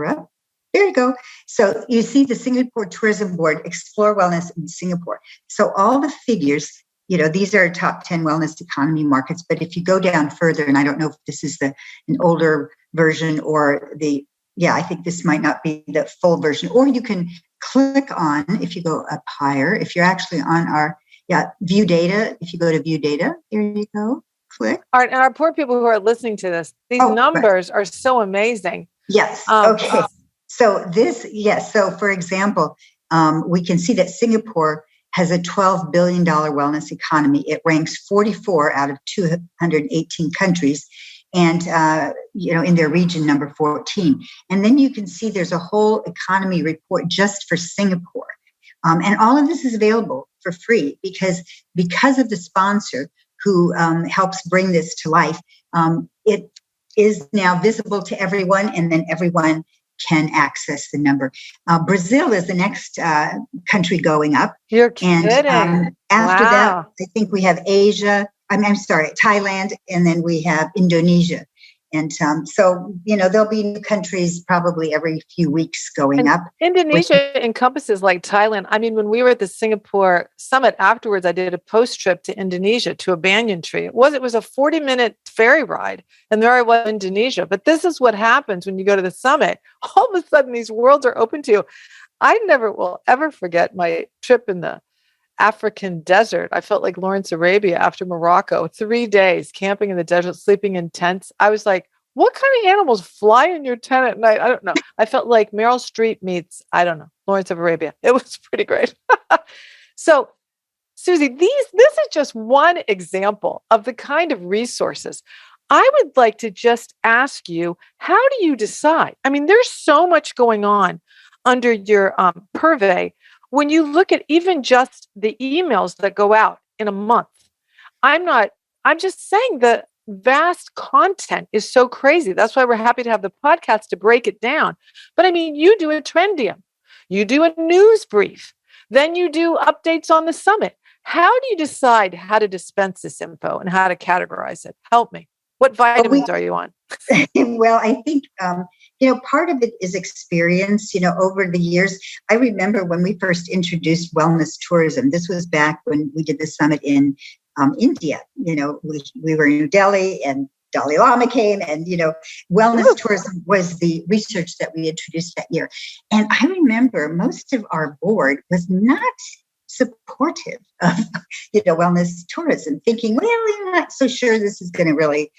up. There you go. So you see the Singapore Tourism Board, Explore Wellness in Singapore. So all the figures, these are top 10 wellness economy markets. But if you go down further, and I don't know if this is an older version or I think this might not be the full version, or you can click on, if you go up higher, if you're actually on our view data, if you go to view data, there you go, click. And our poor people who are listening to this, these numbers are so amazing. Yes. Okay. So so for example, we can see that Singapore has a $12 billion wellness economy. It ranks 44 out of 218 countries, and in their region, number 14. And then you can see there's a whole economy report just for Singapore. And all of this is available for free because of the sponsor who helps bring this to life. It is now visible to everyone, and then everyone can access the number. Brazil is the next country going up. You're kidding. And after that, I think we have Asia. I'm sorry, Thailand, and then we have Indonesia. And so, there'll be new countries probably every few weeks going up. Indonesia encompasses like Thailand. I mean, when we were at the Singapore summit afterwards, I did a post trip to Indonesia to a banyan tree. It was a 40-minute ferry ride. And there I was in Indonesia. But this is what happens when you go to the summit. All of a sudden, these worlds are open to you. I never will ever forget my trip in the African desert. I felt like Lawrence Arabia after Morocco, 3 days camping in the desert, sleeping in tents. I was like, what kind of animals fly in your tent at night? I don't know. I felt like Meryl Streep meets, I don't know, Lawrence of Arabia. It was pretty great. So, Susie, this is just one example of the kind of resources. I would like to just ask you, how do you decide? I mean, there's so much going on under your purvey. When you look at even just the emails that go out in a month, I'm just saying the vast content is so crazy. That's why we're happy to have the podcast to break it down. But I mean, you do a Trendium. You do a news brief. Then you do updates on the summit. How do you decide how to dispense this info and how to categorize it? Help me. What vitamins are you on? Well, I think, part of it is experience, over the years. I remember when we first introduced wellness tourism, this was back when we did the summit in India. We were in New Delhi and Dalai Lama came and, wellness tourism was the research that we introduced that year. And I remember most of our board was not supportive of, wellness tourism, thinking, well, I'm not so sure this is going to really,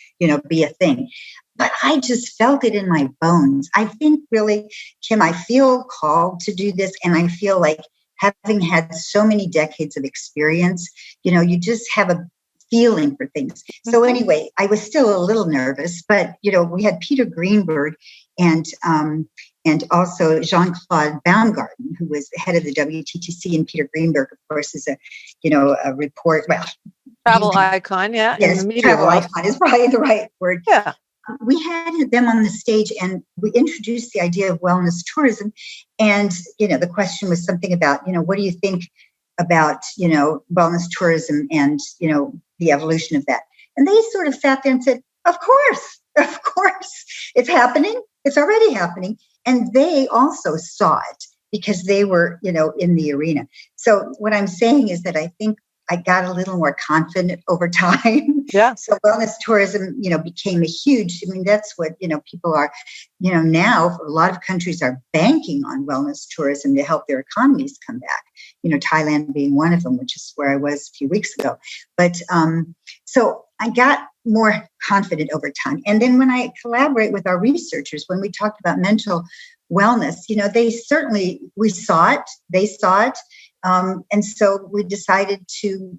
be a thing. But I just felt it in my bones. I think really, Kim, I feel called to do this. And I feel like having had so many decades of experience, you just have a feeling for things. So anyway, I was still a little nervous, but, we had Peter Greenberg and also Jean-Claude Baumgarten, who was the head of the WTTC, and Peter Greenberg, of course, is a report. Well, travel icon, yeah. Yes, travel icon is probably the right word. Yeah. We had them on the stage and we introduced the idea of wellness tourism. And, the question was something about, what do you think about, wellness tourism and, the evolution of that? And they sort of sat there and said, of course, it's happening. It's already happening. And they also saw it because they were, in the arena. So what I'm saying is that I think I got a little more confident over time. Yeah. So wellness tourism, became a huge, that's what, people are, now a lot of countries are banking on wellness tourism to help their economies come back, Thailand being one of them, which is where I was a few weeks ago. But so I got more confident over time. And then when I collaborate with our researchers, when we talked about mental wellness, we saw it, they saw it. And so we decided to,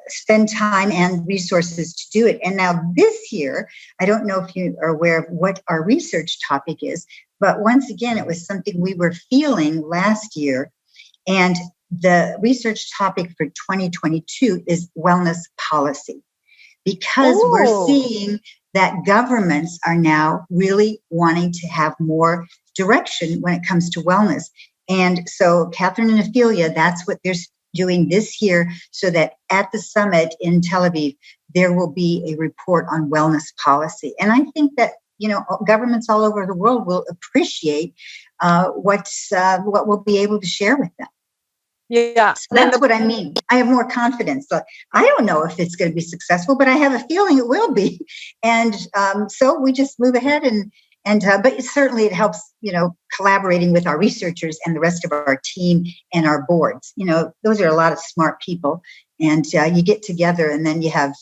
spend time and resources to do it. And now this year, I don't know if you are aware of what our research topic is, but once again, it was something we were feeling last year. And the research topic for 2022 is wellness policy, because we're seeing that governments are now really wanting to have more direction when it comes to wellness. And so Catherine and Ophelia, that's what they're doing this year, so that at the summit in Tel Aviv, there will be a report on wellness policy. And I think that, governments all over the world will appreciate what we'll be able to share with them. Yeah. So that's what I mean. I have more confidence. So I don't know if it's going to be successful, but I have a feeling it will be. And so we just move ahead but certainly it helps, collaborating with our researchers and the rest of our team and our boards. Those are a lot of smart people, and you get together and then you have,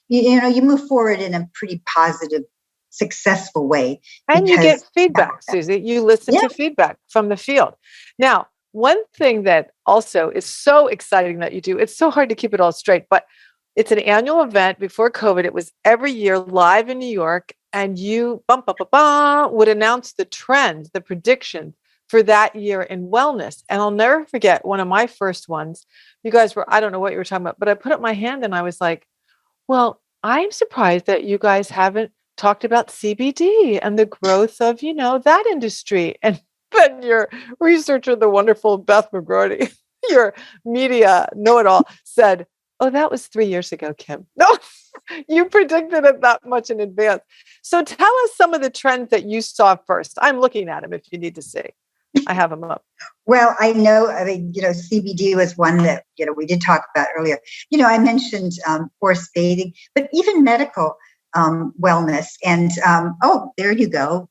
you move forward in a pretty positive, successful way. And you get feedback, Susie. You listen to feedback from the field. Now, one thing that also is so exciting that you do, it's so hard to keep it all straight, but it's an annual event. Before COVID, it was every year live in New York, and you would announce the trends, the predictions for that year in wellness. And I'll never forget one of my first ones. You guys were, I don't know what you were talking about, but I put up my hand and I was like, well, I'm surprised that you guys haven't talked about CBD and the growth of, that industry. And then your researcher, the wonderful Beth McGrody, your media know-it-all, said, oh, that was 3 years ago, Kim. No, you predicted it that much in advance. So tell us some of the trends that you saw first. I'm looking at them if you need to see. I have them up. Well, I know, CBD was one that, we did talk about earlier. I mentioned horse bathing, but even medical wellness. And, there you go.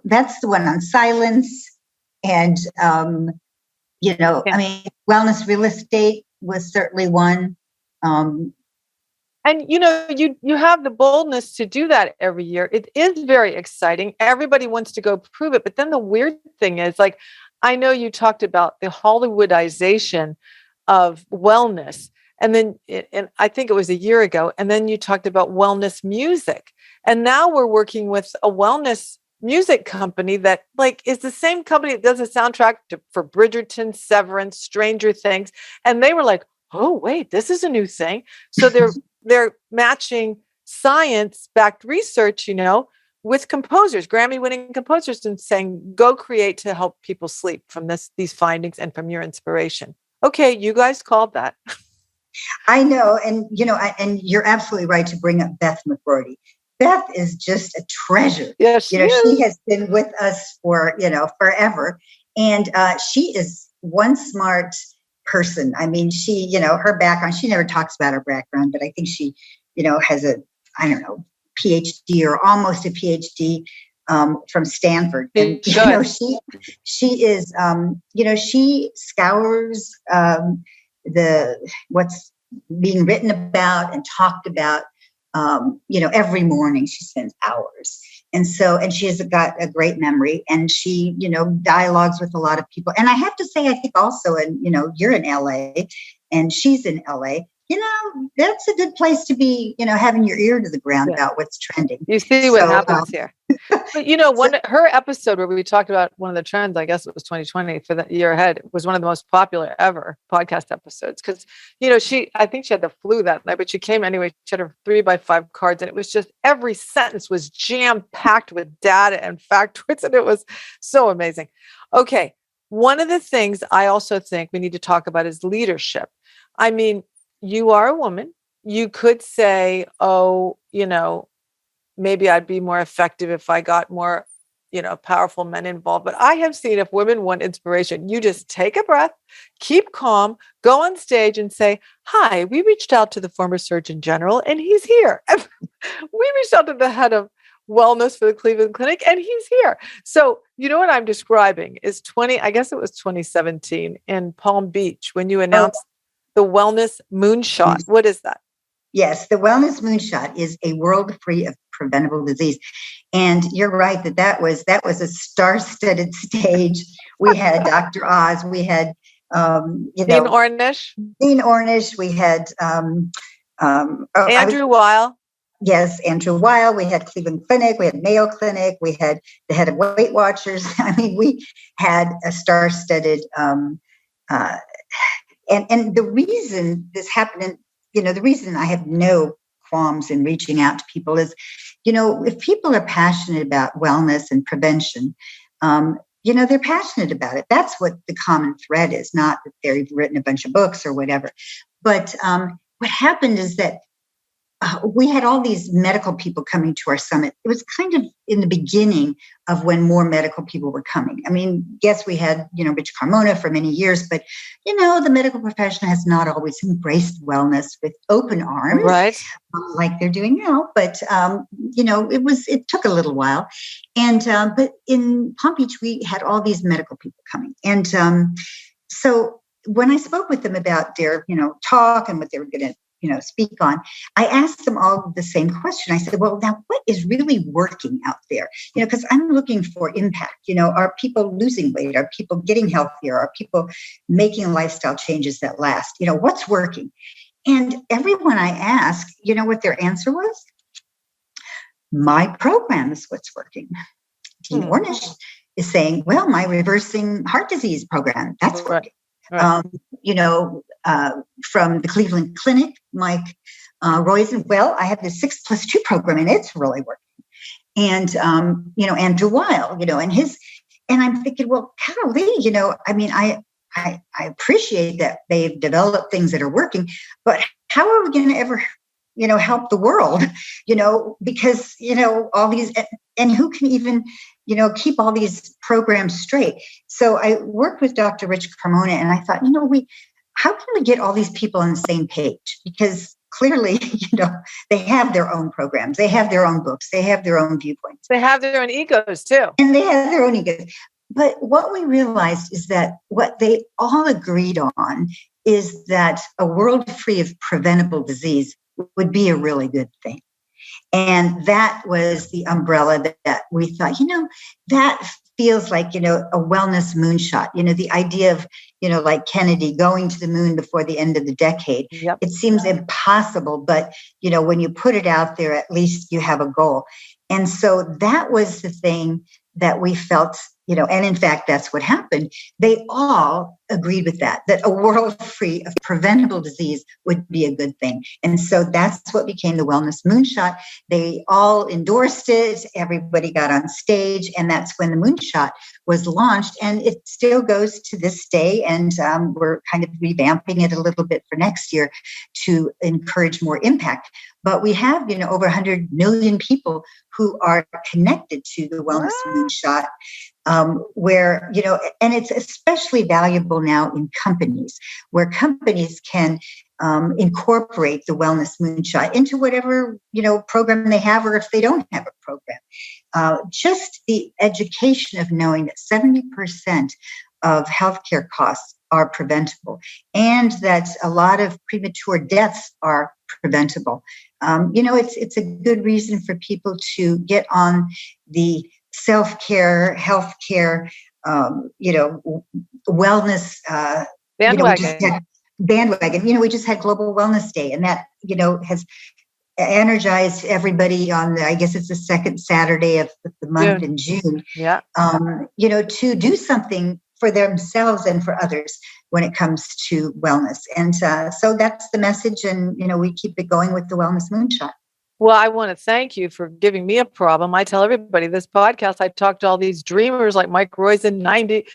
That's the one on silence. And, wellness real estate was certainly one. And, you have the boldness to do that every year. It is very exciting. Everybody wants to go prove it. But then the weird thing is, I know you talked about the Hollywoodization of wellness. And then, and I think it was a year ago, and then you talked about wellness music. And now we're working with a wellness music company that is the same company that does a soundtrack for Bridgerton, Severance, Stranger Things. And they were like, oh, wait, this is a new thing. So they're matching science-backed research, with composers, Grammy-winning composers, and saying, go create to help people sleep from these findings and from your inspiration. Okay, you guys called that. I know. And, and you're absolutely right to bring up Beth McGrory. Beth is just a treasure. Yes, she has been with us for, forever. And she is one smart person. I mean, she, her background, she never talks about her background, but I think she, has a, I don't know, PhD or almost a PhD from Stanford. And, she is, she scours what's being written about and talked about, every morning. She spends hours. And she has got a great memory, and she, dialogues with a lot of people. And I have to say, I think also, and, you're in LA and she's in LA, that's a good place to be, having your ear to the ground about what's trending. You see what happens here. But, her episode where we talked about one of the trends, I guess it was 2020 for the year ahead, was one of the most popular ever podcast episodes. Because, I think she had the flu that night, but she came anyway. She had her 3x5 cards, and it was just every sentence was jam-packed with data and factoids, and it was so amazing. Okay. One of the things I also think we need to talk about is leadership. I mean, you are a woman. You could say, maybe I'd be more effective if I got more, powerful men involved. But I have seen if women want inspiration, you just take a breath, keep calm, go on stage and say, hi, we reached out to the former Surgeon General and he's here. We reached out to the head of wellness for the Cleveland Clinic and he's here. So, what I'm describing is 2017 in Palm Beach when you announced the Wellness Moonshot. What is that? Yes, the Wellness Moonshot is a world free of preventable disease. And you're right that was a star-studded stage. We had Dr. Oz, we had Dean Ornish, we had Andrew Weil. Yes, Andrew Weil. We had Cleveland Clinic, we had Mayo Clinic, we had the head of Weight Watchers. I mean, we had a star-studded and the reason this happened, the reason I have no qualms in reaching out to people is, if people are passionate about wellness and prevention, they're passionate about it. That's what the common thread is, not that they've written a bunch of books or whatever. But what happened is that we had all these medical people coming to our summit. It was kind of in the beginning of when more medical people were coming. I mean, yes, we had, Rich Carmona for many years, but, the medical profession has not always embraced wellness with open arms, right? Like they're doing now. But, it took a little while. And, but in Palm Beach, we had all these medical people coming. And so when I spoke with them about their, talk and what they were going to, speak on, I asked them all the same question. I said, well, now what is really working out there? Because I'm looking for impact. Are people losing weight? Are people getting healthier? Are people making lifestyle changes that last? What's working? And everyone I asked, what their answer was? My program is what's working. Dean Ornish is saying, well, my reversing heart disease program, that's working. Right. From the Cleveland Clinic, Mike Roizen, well, I have the 6+2 program and it's really working. And, Andrew Weil, and I'm thinking, well, golly, I appreciate that they've developed things that are working, but how are we going to ever, help the world, because, all these, and who can even, keep all these programs straight. So I worked with Dr. Rich Carmona and I thought, how can we get all these people on the same page? Because clearly, they have their own programs, they have their own books, they have their own viewpoints. They have their own egos too. And they have their own egos. But what we realized is that what they all agreed on is that a world free of preventable disease would be a really good thing. And that was the umbrella that we thought, that feels like, a wellness moonshot, the idea of, like Kennedy going to the moon before the end of the decade. Yep. It seems impossible, but, when you put it out there, at least you have a goal. And so that was the thing that we felt, and in fact, that's what happened. They all agreed with that a world free of preventable disease would be a good thing. And so that's what became the Wellness Moonshot. They all endorsed it. Everybody got on stage. And that's when the Moonshot was launched. And it still goes to this day. And we're kind of revamping it a little bit for next year to encourage more impact. But we have, over 100 million people who are connected to the Wellness Moonshot. Where, and it's especially valuable now in companies, where companies can incorporate the Wellness Moonshot into whatever, program they have, or if they don't have a program. Just the education of knowing that 70% of healthcare costs are preventable, and that a lot of premature deaths are preventable. It's a good reason for people to get on the self-care, healthcare, wellness bandwagon. Bandwagon. We just had Global Wellness Day, and that, has energized everybody on I guess it's the second Saturday of the month in June. Yeah. To do something for themselves and for others when it comes to wellness. And so that's the message. And, we keep it going with the Wellness Moonshot. Well, I want to thank you for giving me a problem. I tell everybody this podcast, I talk to all these dreamers like Mike Roizen, 90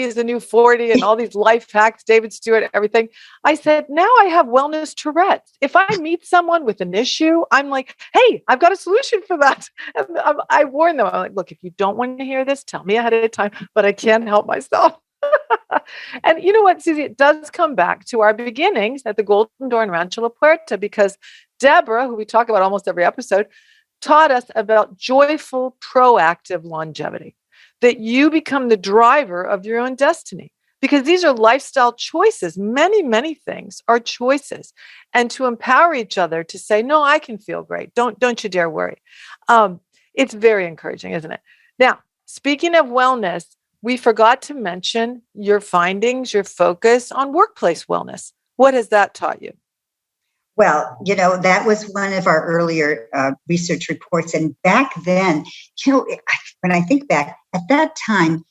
is the new 40, and all these life hacks, David Stewart, everything. I said, now I have wellness Tourette's. If I meet someone with an issue, I'm like, hey, I've got a solution for that. And I warn them. I'm like, look, if you don't want to hear this, tell me ahead of time, but I can't help myself. And you know what, Susie, it does come back to our beginnings at the Golden Door in Rancho La Puerta, because Deborah, who we talk about almost every episode, taught us about joyful, proactive longevity, that you become the driver of your own destiny, because these are lifestyle choices. Many, many things are choices, and to empower each other to say, no, I can feel great. Don't you dare worry. It's very encouraging, isn't it? Now, speaking of wellness, we forgot to mention your findings, your focus on workplace wellness. What has that taught you? Well, that was one of our earlier research reports. And back then, when I think back, at that time,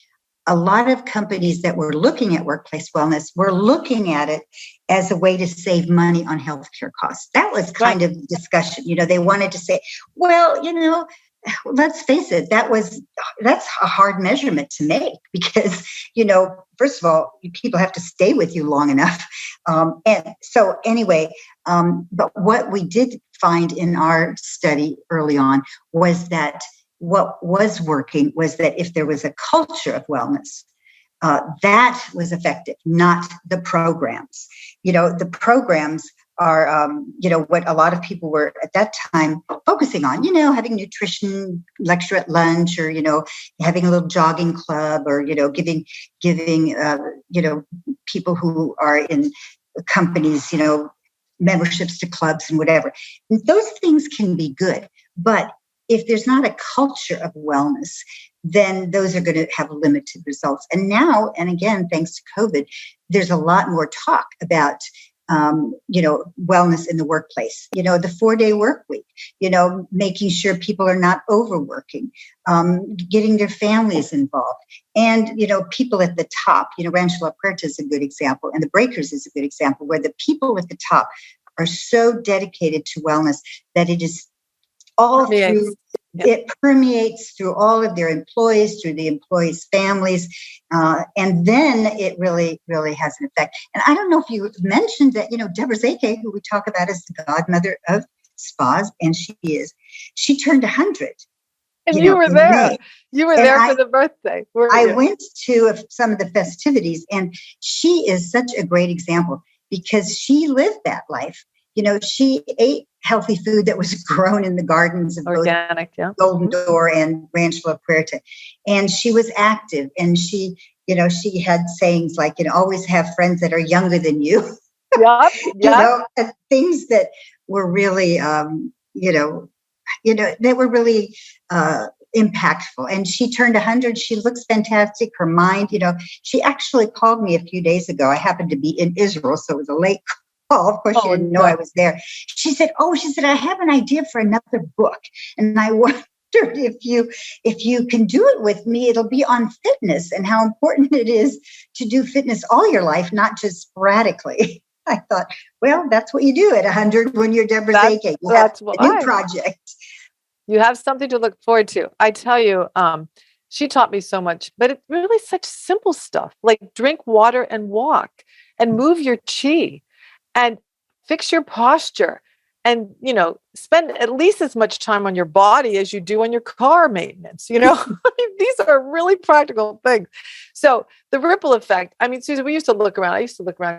a lot of companies that were looking at workplace wellness were looking at it as a way to save money on healthcare costs. That was kind of the discussion. They wanted to say, well, let's face it, that's a hard measurement to make, because, first of all, people have to stay with you long enough. And so anyway, but what we did find in our study early on was that what was working was that if there was a culture of wellness, that was effective, not the programs. The programs are, what a lot of people were at that time focusing on, having nutrition lecture at lunch, or, having a little jogging club, or, giving, people who are in companies, memberships to clubs and whatever. And those things can be good. But if there's not a culture of wellness, then those are going to have limited results. And now, and again, thanks to COVID, there's a lot more talk about wellness in the workplace, the 4-day work week, making sure people are not overworking, getting their families involved, and, people at the top, Rancho La Puerta is a good example, and the Breakers is a good example, where the people at the top are so dedicated to wellness that it is all through. Yep. It permeates through all of their employees, through the employees' families, and then it really, really has an effect. And I don't know if you mentioned that, Deborah Zake, who we talk about as the Godmother of Spas, and she turned 100. And you were there. May. You were there for the birthday. I went to some of the festivities, and she is such a great example, because she lived that life. She ate healthy food that was grown in the gardens of organic, both Golden Door and Rancho La Puerta. And she was active, and she had sayings like, always have friends that are younger than you. Yep. And things that were really, they were really impactful. And she turned 100. She looks fantastic. Her mind, she actually called me a few days ago. I happened to be in Israel, so it was a late call. Of course, she didn't know I was there. She said, I have an idea for another book, and I wondered if you can do it with me, it'll be on fitness and how important it is to do fitness all your life, not just sporadically. I thought, well, that's what you do at 100 when you're Deborah Zake. You have a new project. You have something to look forward to. I tell you, she taught me so much, but it's really such simple stuff like drink water and walk and move your chi and fix your posture and, spend at least as much time on your body as you do on your car maintenance. These are really practical things. So the ripple effect, I mean, Susie, I used to look around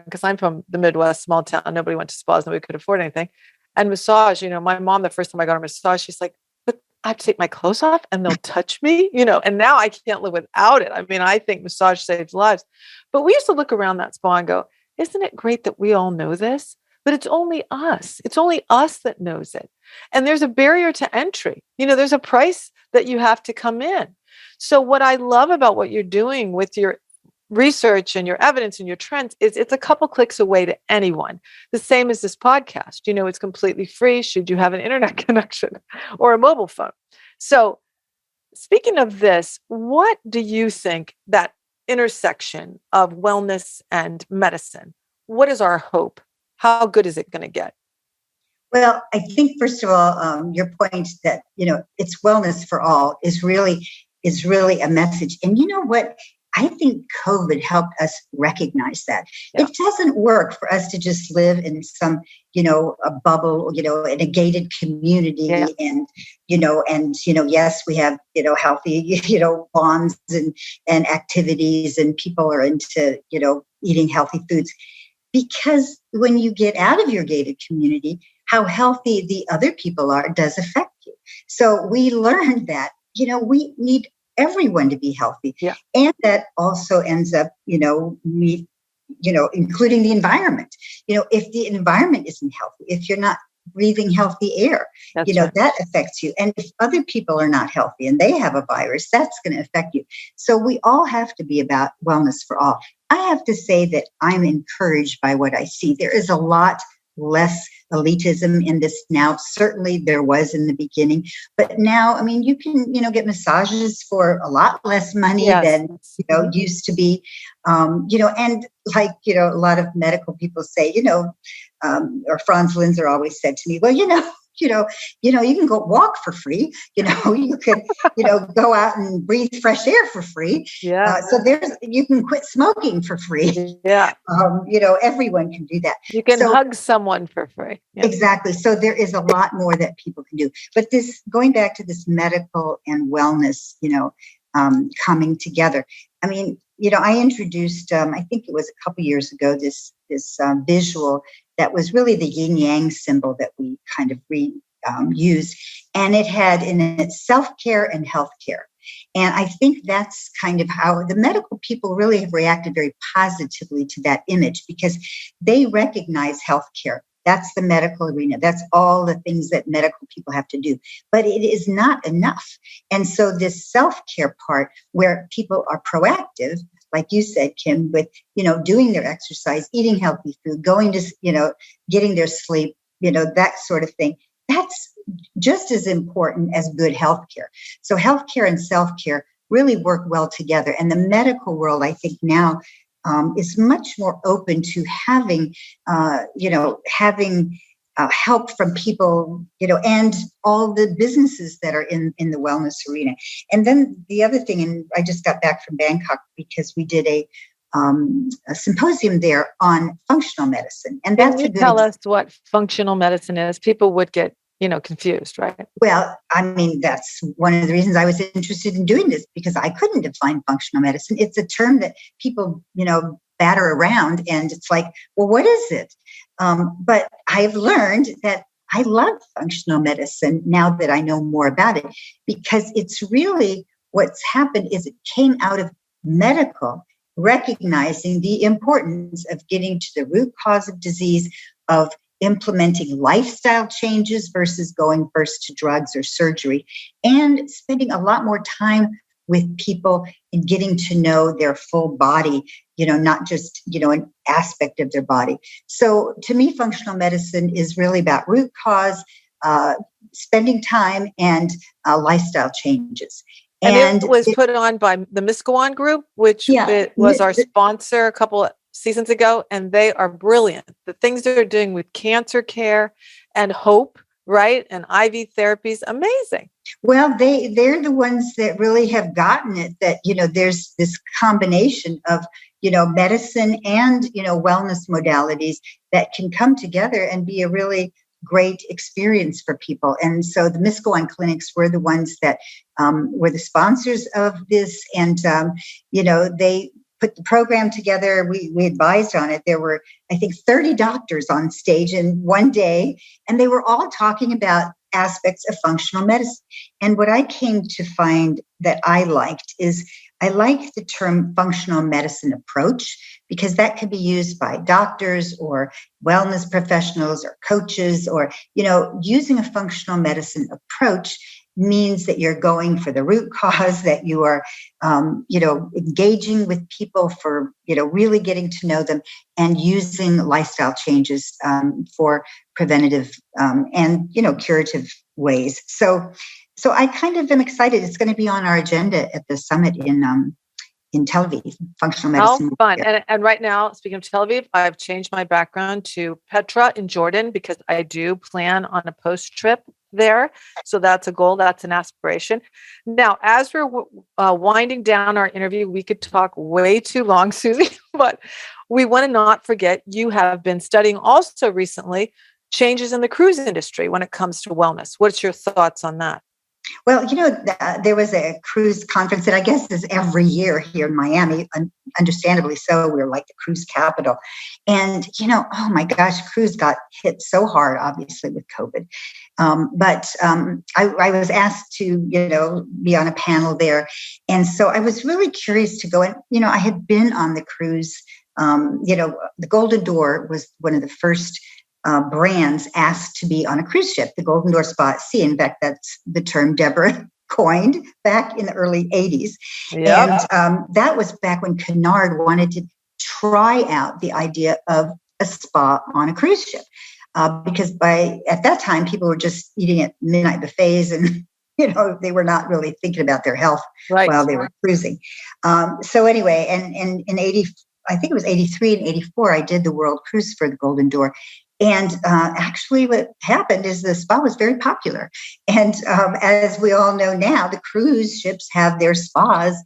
because I'm from the Midwest, small town. Nobody went to spas. Nobody could afford anything. And massage, my mom, the first time I got a massage, she's like, but I have to take my clothes off and they'll touch me, and now I can't live without it. I mean, I think massage saves lives. But we used to look around that spa and go, isn't it great that we all know this? But it's only us. It's only us that knows it. And there's a barrier to entry. There's a price that you have to come in. So what I love about what you're doing with your research and your evidence and your trends is it's a couple clicks away to anyone. The same as this podcast. It's completely free should you have an internet connection or a mobile phone. So speaking of this, what do you think that intersection of wellness and medicine, what is our hope? How good is it going to get? Well, I think, first of all, your point that, it's wellness for all is really a message. And you know what? I think COVID helped us recognize that. Yeah. It doesn't work for us to just live in some, a bubble, in a gated community. Yeah. And yes, we have, healthy, bonds and activities and people are into, eating healthy foods. Because when you get out of your gated community, how healthy the other people are does affect you. So we learned that, we need everyone to be healthy. Yeah. And that also ends up, including the environment. If the environment isn't healthy, if you're not breathing healthy air, right. That affects you. And if other people are not healthy and they have a virus, that's going to affect you. So we all have to be about wellness for all. I have to say that I'm encouraged by what I see. There is a lot less elitism in this now. Certainly there was in the beginning, but now, I mean, you can, get massages for a lot less money than, used to be, and like, a lot of medical people say, or Franz Linzer always said to me, well, you can go walk for free. You can, go out and breathe fresh air for free. Yeah. So you can quit smoking for free. Yeah. Everyone can do that. You can hug someone for free. Yeah. Exactly. So there is a lot more that people can do. But this, going back to this medical and wellness, coming together. I mean, I introduced, I think it was a couple years ago, this visual that was really the yin yang symbol that we kind of used. And it had in it self-care and healthcare. And I think that's kind of how the medical people really have reacted very positively to that image because they recognize healthcare. That's the medical arena. That's all the things that medical people have to do. But it is not enough. And so this self-care part where people are proactive, like you said, Kim, with, doing their exercise, eating healthy food, going to, getting their sleep, that sort of thing. That's just as important as good healthcare. So healthcare and self-care really work well together. And the medical world, I think now, is much more open to having help from people, and all the businesses that are in the wellness arena. And then the other thing, and I just got back from Bangkok because we did a symposium there on functional medicine. And that's Can you tell us what functional medicine is? People would get confused, right? Well, I mean, that's one of the reasons I was interested in doing this because I couldn't define functional medicine. It's a term that people, batter around and it's like, well, what is it? But I've learned that I love functional medicine now that I know more about it because it's really what's happened is it came out of medical, recognizing the importance of getting to the root cause of disease, of implementing lifestyle changes versus going first to drugs or surgery, and spending a lot more time with people and getting to know their full body, not just, an aspect of their body. So to me, functional medicine is really about root cause, spending time and lifestyle changes. And it was put on by the Miss Go On group, which it was our sponsor a couple of seasons ago, and they are brilliant. The things they're doing with cancer care and hope, right? And IV therapies, amazing. Well, they're the ones that really have gotten it, that, there's this combination of, medicine and, wellness modalities that can come together and be a really great experience for people. And so the Miss Go On clinics were the ones that were the sponsors of this. And, they put the program together. We advised on it. There were, I think, 30 doctors on stage in one day, and they were all talking about aspects of functional medicine. And what I came to find that I liked is I like the term functional medicine approach, because that could be used by doctors or wellness professionals or coaches, or, using a functional medicine approach means that you're going for the root cause, that you are, engaging with people for, really getting to know them, and using lifestyle changes for preventative and, curative ways. So I kind of am excited. It's going to be on our agenda at the summit in Tel Aviv, functional medicine. Oh, fun. And right now, speaking of Tel Aviv, I've changed my background to Petra in Jordan, because I do plan on a post trip there. So that's a goal. That's an aspiration. Now, as we're winding down our interview, we could talk way too long, Susie, but we want to not forget you have been studying also recently changes in the cruise industry when it comes to wellness. What's your thoughts on that? Well, there was a cruise conference that I guess is every year here in Miami, understandably so. We're like the cruise capital. And, oh my gosh, cruise got hit so hard, obviously, with COVID. But I was asked to, be on a panel there. And so I was really curious to go. And, I had been on the cruise. The Golden Door was one of the first brands asked to be on a cruise ship, the Golden Door Spa at Sea. In fact, that's the term Deborah coined back in the early 80s. Yep. And that was back when Cunard wanted to try out the idea of a spa on a cruise ship. Because at that time, people were just eating at midnight buffets, and, they were not really thinking about their health while they were cruising. So anyway, and in I think it was 83 and 84, I did the world cruise for the Golden Door. And actually what happened is the spa was very popular. And as we all know now, the cruise ships have their spas,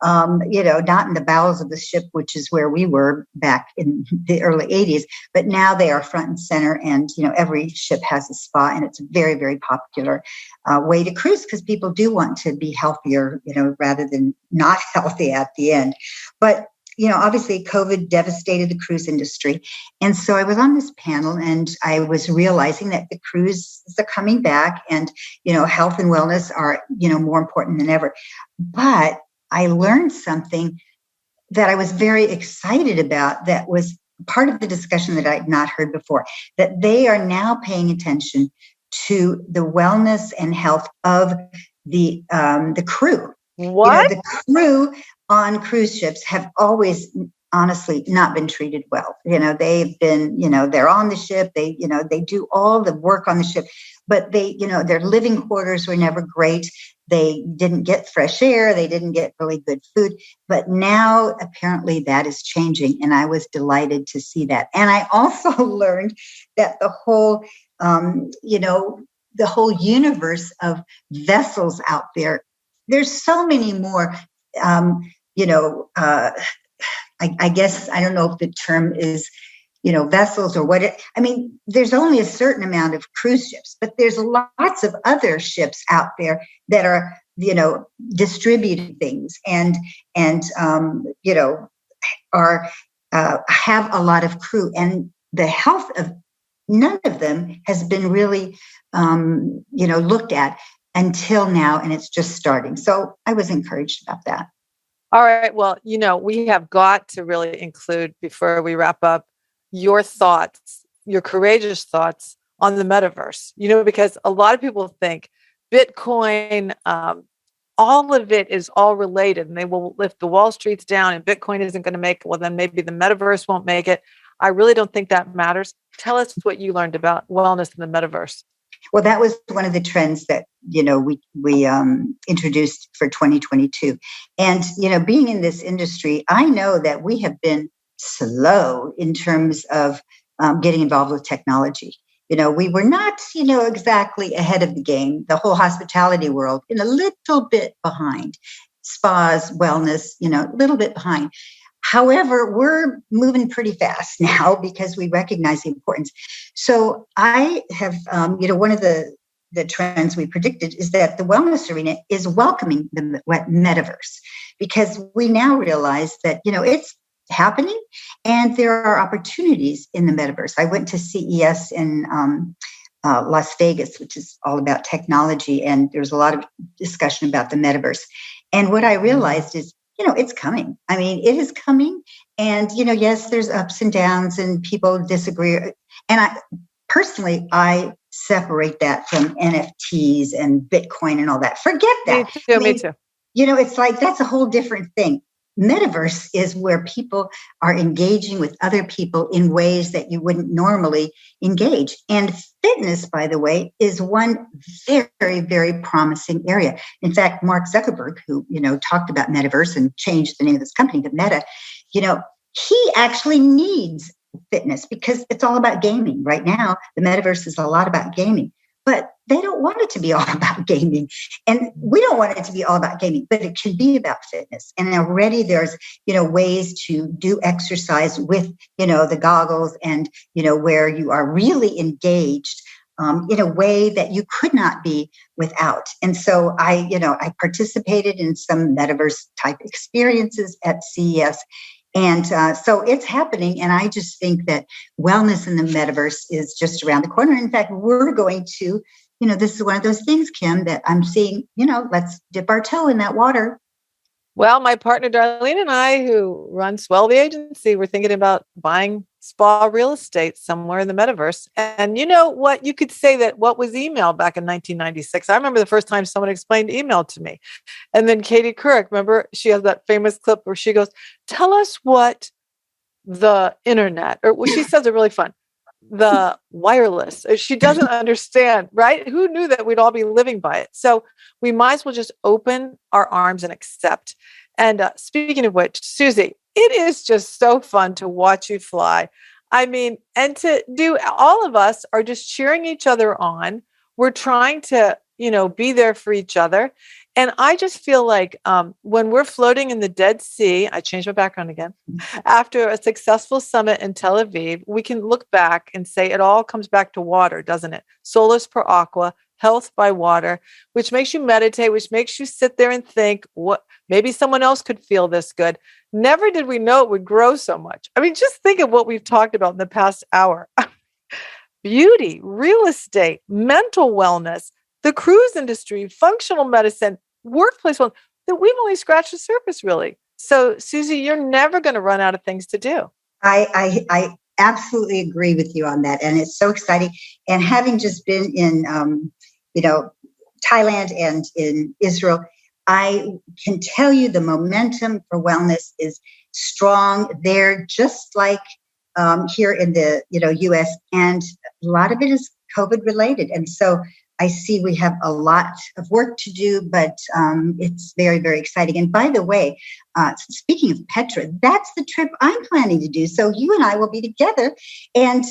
not in the bowels of the ship, which is where we were back in the early 80s, but now they are front and center. And, every ship has a spa, and it's a very, very popular way to cruise, because people do want to be healthier, rather than not healthy at the end. But obviously COVID devastated the cruise industry. And so I was on this panel, and I was realizing that the cruises are coming back, and, health and wellness are, more important than ever. But I learned something that I was very excited about, that was part of the discussion that I had not heard before, that they are now paying attention to the wellness and health of the crew. What? The crew on cruise ships have always, honestly, not been treated well. They've been, they're on the ship. They do all the work on the ship, but their living quarters were never great. They didn't get fresh air. They didn't get really good food. But now apparently that is changing, and I was delighted to see that. And I also learned that the whole universe of vessels out there, there's so many more. I guess, I don't know if the term is, vessels or what there's only a certain amount of cruise ships, but there's lots of other ships out there that are, distributing things and have a lot of crew, and the health of none of them has been really, looked at until now, and it's just starting. So I was encouraged about that. All right. Well, we have got to really include, before we wrap up, your thoughts, your courageous thoughts on the metaverse, because a lot of people think Bitcoin, all of it is all related, and they will lift the Wall Streets down, and Bitcoin isn't going to make it. Well, then maybe the metaverse won't make it. I really don't think that matters. Tell us what you learned about wellness in the metaverse. Well, that was one of the trends that, we introduced for 2022. And, being in this industry, I know that we have been slow in terms of getting involved with technology. We were not, exactly ahead of the game. The whole hospitality world, a little bit behind. Spas, wellness, a little bit behind. However, we're moving pretty fast now because we recognize the importance. So I have, one of the trends we predicted is that the wellness arena is welcoming the metaverse, because we now realize that, it's happening and there are opportunities in the metaverse. I went to CES in Las Vegas, which is all about technology, and there's a lot of discussion about the metaverse. And what I realized is, it's coming. I mean, it is coming. And, yes, there's ups and downs and people disagree. And I separate that from NFTs and Bitcoin and all that. Forget that. Me too. It's like, that's a whole different thing. Metaverse is where people are engaging with other people in ways that you wouldn't normally engage. And fitness, by the way, is one very, very promising area. In fact, Mark Zuckerberg, who, talked about metaverse and changed the name of this company to Meta, he actually needs fitness because it's all about gaming. Right now, the metaverse is a lot about gaming. But they don't want it to be all about gaming. And we don't want it to be all about gaming, but it can be about fitness. And already there's, ways to do exercise with, the goggles and, where you are really engaged in a way that you could not be without. And so I participated in some metaverse type experiences at CES. And so it's happening. And I just think that wellness in the metaverse is just around the corner. In fact, we're going to, this is one of those things, Kim, that I'm seeing, let's dip our toe in that water. Well, my partner, Darlene, and I, who run Swell the agency, we're thinking about buying spa real estate somewhere in the metaverse. And you know what? You could say that what was email back in 1996. I remember the first time someone explained email to me. And then Katie Couric, remember, she has that famous clip where she goes, tell us what the internet, or what she says are really fun, the wireless. She doesn't understand, right? Who knew that we'd all be living by it? So we might as well just open our arms and accept. And speaking of which, Susie, it is just so fun to watch you fly. I mean, and to do, all of us are just cheering each other on. We're trying to, be there for each other. And I just feel like when we're floating in the Dead Sea, I changed my background again, after a successful summit in Tel Aviv, we can look back and say it all comes back to water, doesn't it? Solus per aqua, health by water, which makes you meditate, which makes you sit there and think, what maybe someone else could feel this good. Never did we know it would grow so much. I mean, just think of what we've talked about in the past hour. Beauty, real estate, mental wellness, the cruise industry, functional medicine, workplace wellness, that we've only scratched the surface, really. So, Susie, you're never going to run out of things to do. I absolutely agree with you on that. And it's so exciting. And having just been in, Thailand and in Israel, I can tell you the momentum for wellness is strong there, just like here in the U.S. And a lot of it is COVID related. And so I see we have a lot of work to do, but it's very, very exciting. And by the way, speaking of Petra, that's the trip I'm planning to do. So you and I will be together and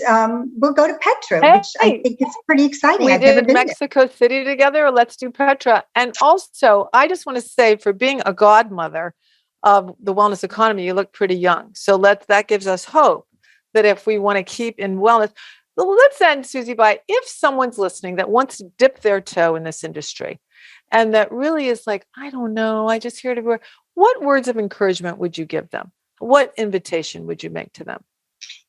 we'll go to Petra, which I think is pretty exciting. We did Mexico City together. Let's do Petra. And also, I just want to say, for being a godmother of the wellness economy, you look pretty young. So that gives us hope that if we want to keep in wellness. Well, let's end, Susie, by if someone's listening that wants to dip their toe in this industry and that really is like, I don't know, I just hear it everywhere. What words of encouragement would you give them? What invitation would you make to them?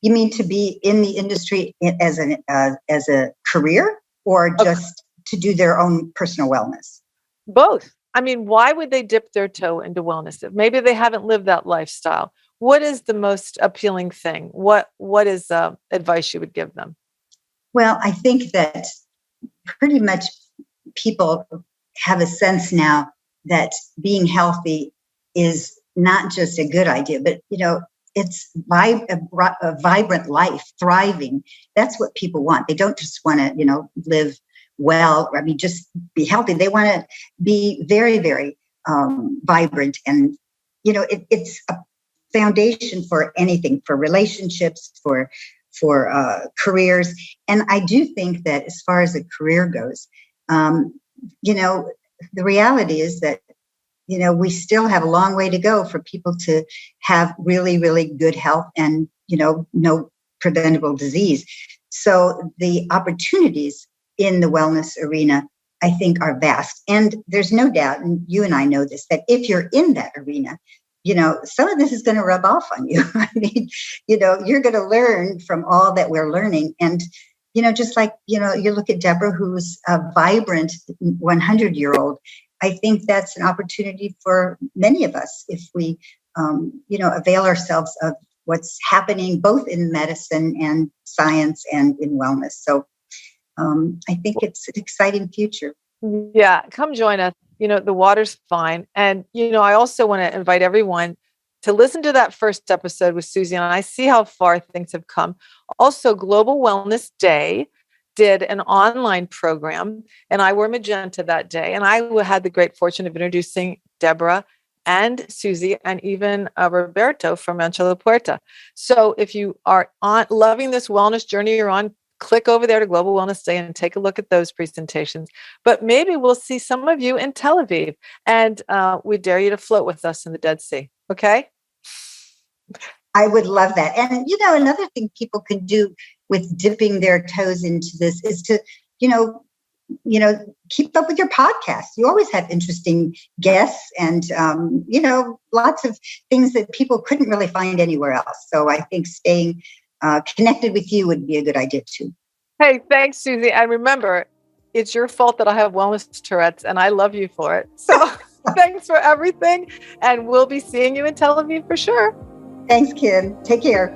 You mean to be in the industry as a career, or just to do their own personal wellness? Both. I mean, why would they dip their toe into wellness? Maybe they haven't lived that lifestyle. What is the most appealing thing? What is advice you would give them? Well, I think that pretty much people have a sense now that being healthy is not just a good idea, but, it's a vibrant life, thriving. That's what people want. They don't just want to, live well. I mean, just be healthy. They want to be very, very vibrant. And, it's a foundation for anything, for relationships, for careers. And I do think that as far as a career goes, the reality is that, we still have a long way to go for people to have really, really good health and, no preventable disease. So the opportunities in the wellness arena, I think, are vast. And there's no doubt, and you and I know this, that if you're in that arena, some of this is going to rub off on you. I mean, you're going to learn from all that we're learning. And, just like, you look at Deborah, who's a vibrant 100-year-old, I think that's an opportunity for many of us if we, avail ourselves of what's happening both in medicine and science and in wellness. So I think it's an exciting future. Yeah, come join us. The water's fine. And, I also want to invite everyone to listen to that first episode with Susie. And I see how far things have come. Also, Global Wellness Day did an online program, and I wore magenta that day. And I had the great fortune of introducing Deborah and Susie and even Roberto from Rancho La Puerta. So if you are loving this wellness journey you're on, click over there to Global Wellness Day and take a look at those presentations. But maybe we'll see some of you in Tel Aviv, and we dare you to float with us in the Dead Sea. Okay? I would love that. And, another thing people can do with dipping their toes into this is to, keep up with your podcast. You always have interesting guests and, lots of things that people couldn't really find anywhere else. So I think staying connected with you would be a good idea too. Hey, thanks, Susie. And remember, it's your fault that I have wellness Tourette's, and I love you for it. So thanks for everything. And we'll be seeing you in Tel Aviv for sure. Thanks, Kim. Take care.